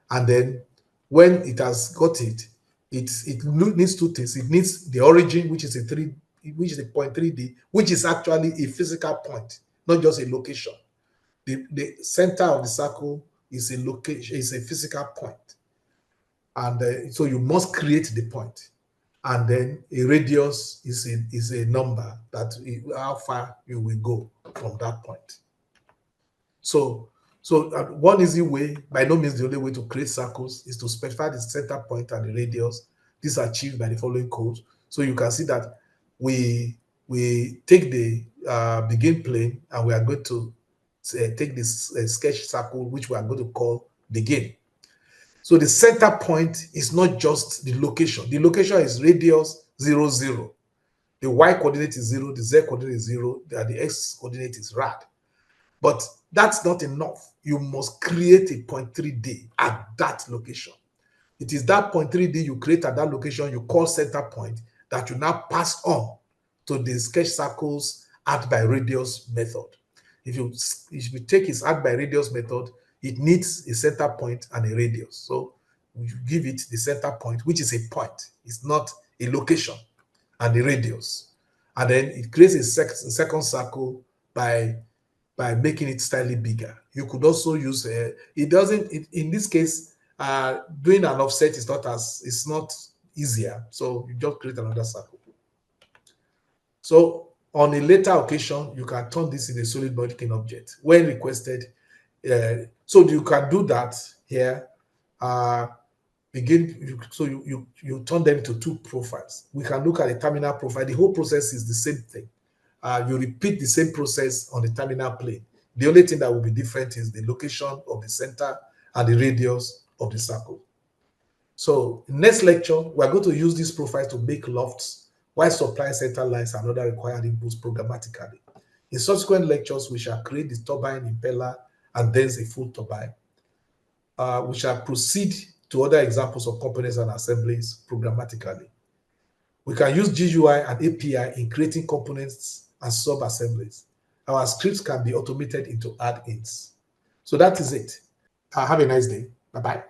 And then when it has got it, it needs two things. It needs the origin, which is a point 3D, which is actually a physical point, not just a location. The center of the circle is a location, is a physical point. And so you must create the point. And then a radius is a number that how far you will go from that point. So one easy way, by no means the only way, to create circles is to specify the center point and the radius. This is achieved by the following code. So you can see that we take the begin plane and we are going to take this sketch circle, which we are going to call begin. So the center point is not just the location. The location is radius 0, 0. The y coordinate is 0, the z coordinate is 0, and the x coordinate is rad. But that's not enough. You must create a point 3D at that location. It is that point 3D you create at that location you call center point that you now pass on to the sketch circles add by radius method. If you take its add by radius method, it needs a center point and a radius. So you give it the center point, which is a point. It's not a location, and the radius. And then it creates a second circle by making it slightly bigger. You could also use in this case, doing an offset is not easier. So you just create another circle. So on a later occasion, you can turn this in a solid modeling object when requested. So you can do that here. You turn them into two profiles. We can look at a terminal profile. The whole process is the same thing. You repeat the same process on the terminal plane. The only thing that will be different is the location of the center and the radius of the circle. So next lecture, we're going to use this profile to make lofts while supplying center lines and other required inputs programmatically. In subsequent lectures, we shall create the turbine, impeller, and then a full turbine. We shall proceed to other examples of components and assemblies programmatically. We can use GUI and API in creating components and sub-assemblies. Our scripts can be automated into add-ins. So that is it. Have a nice day. Bye-bye.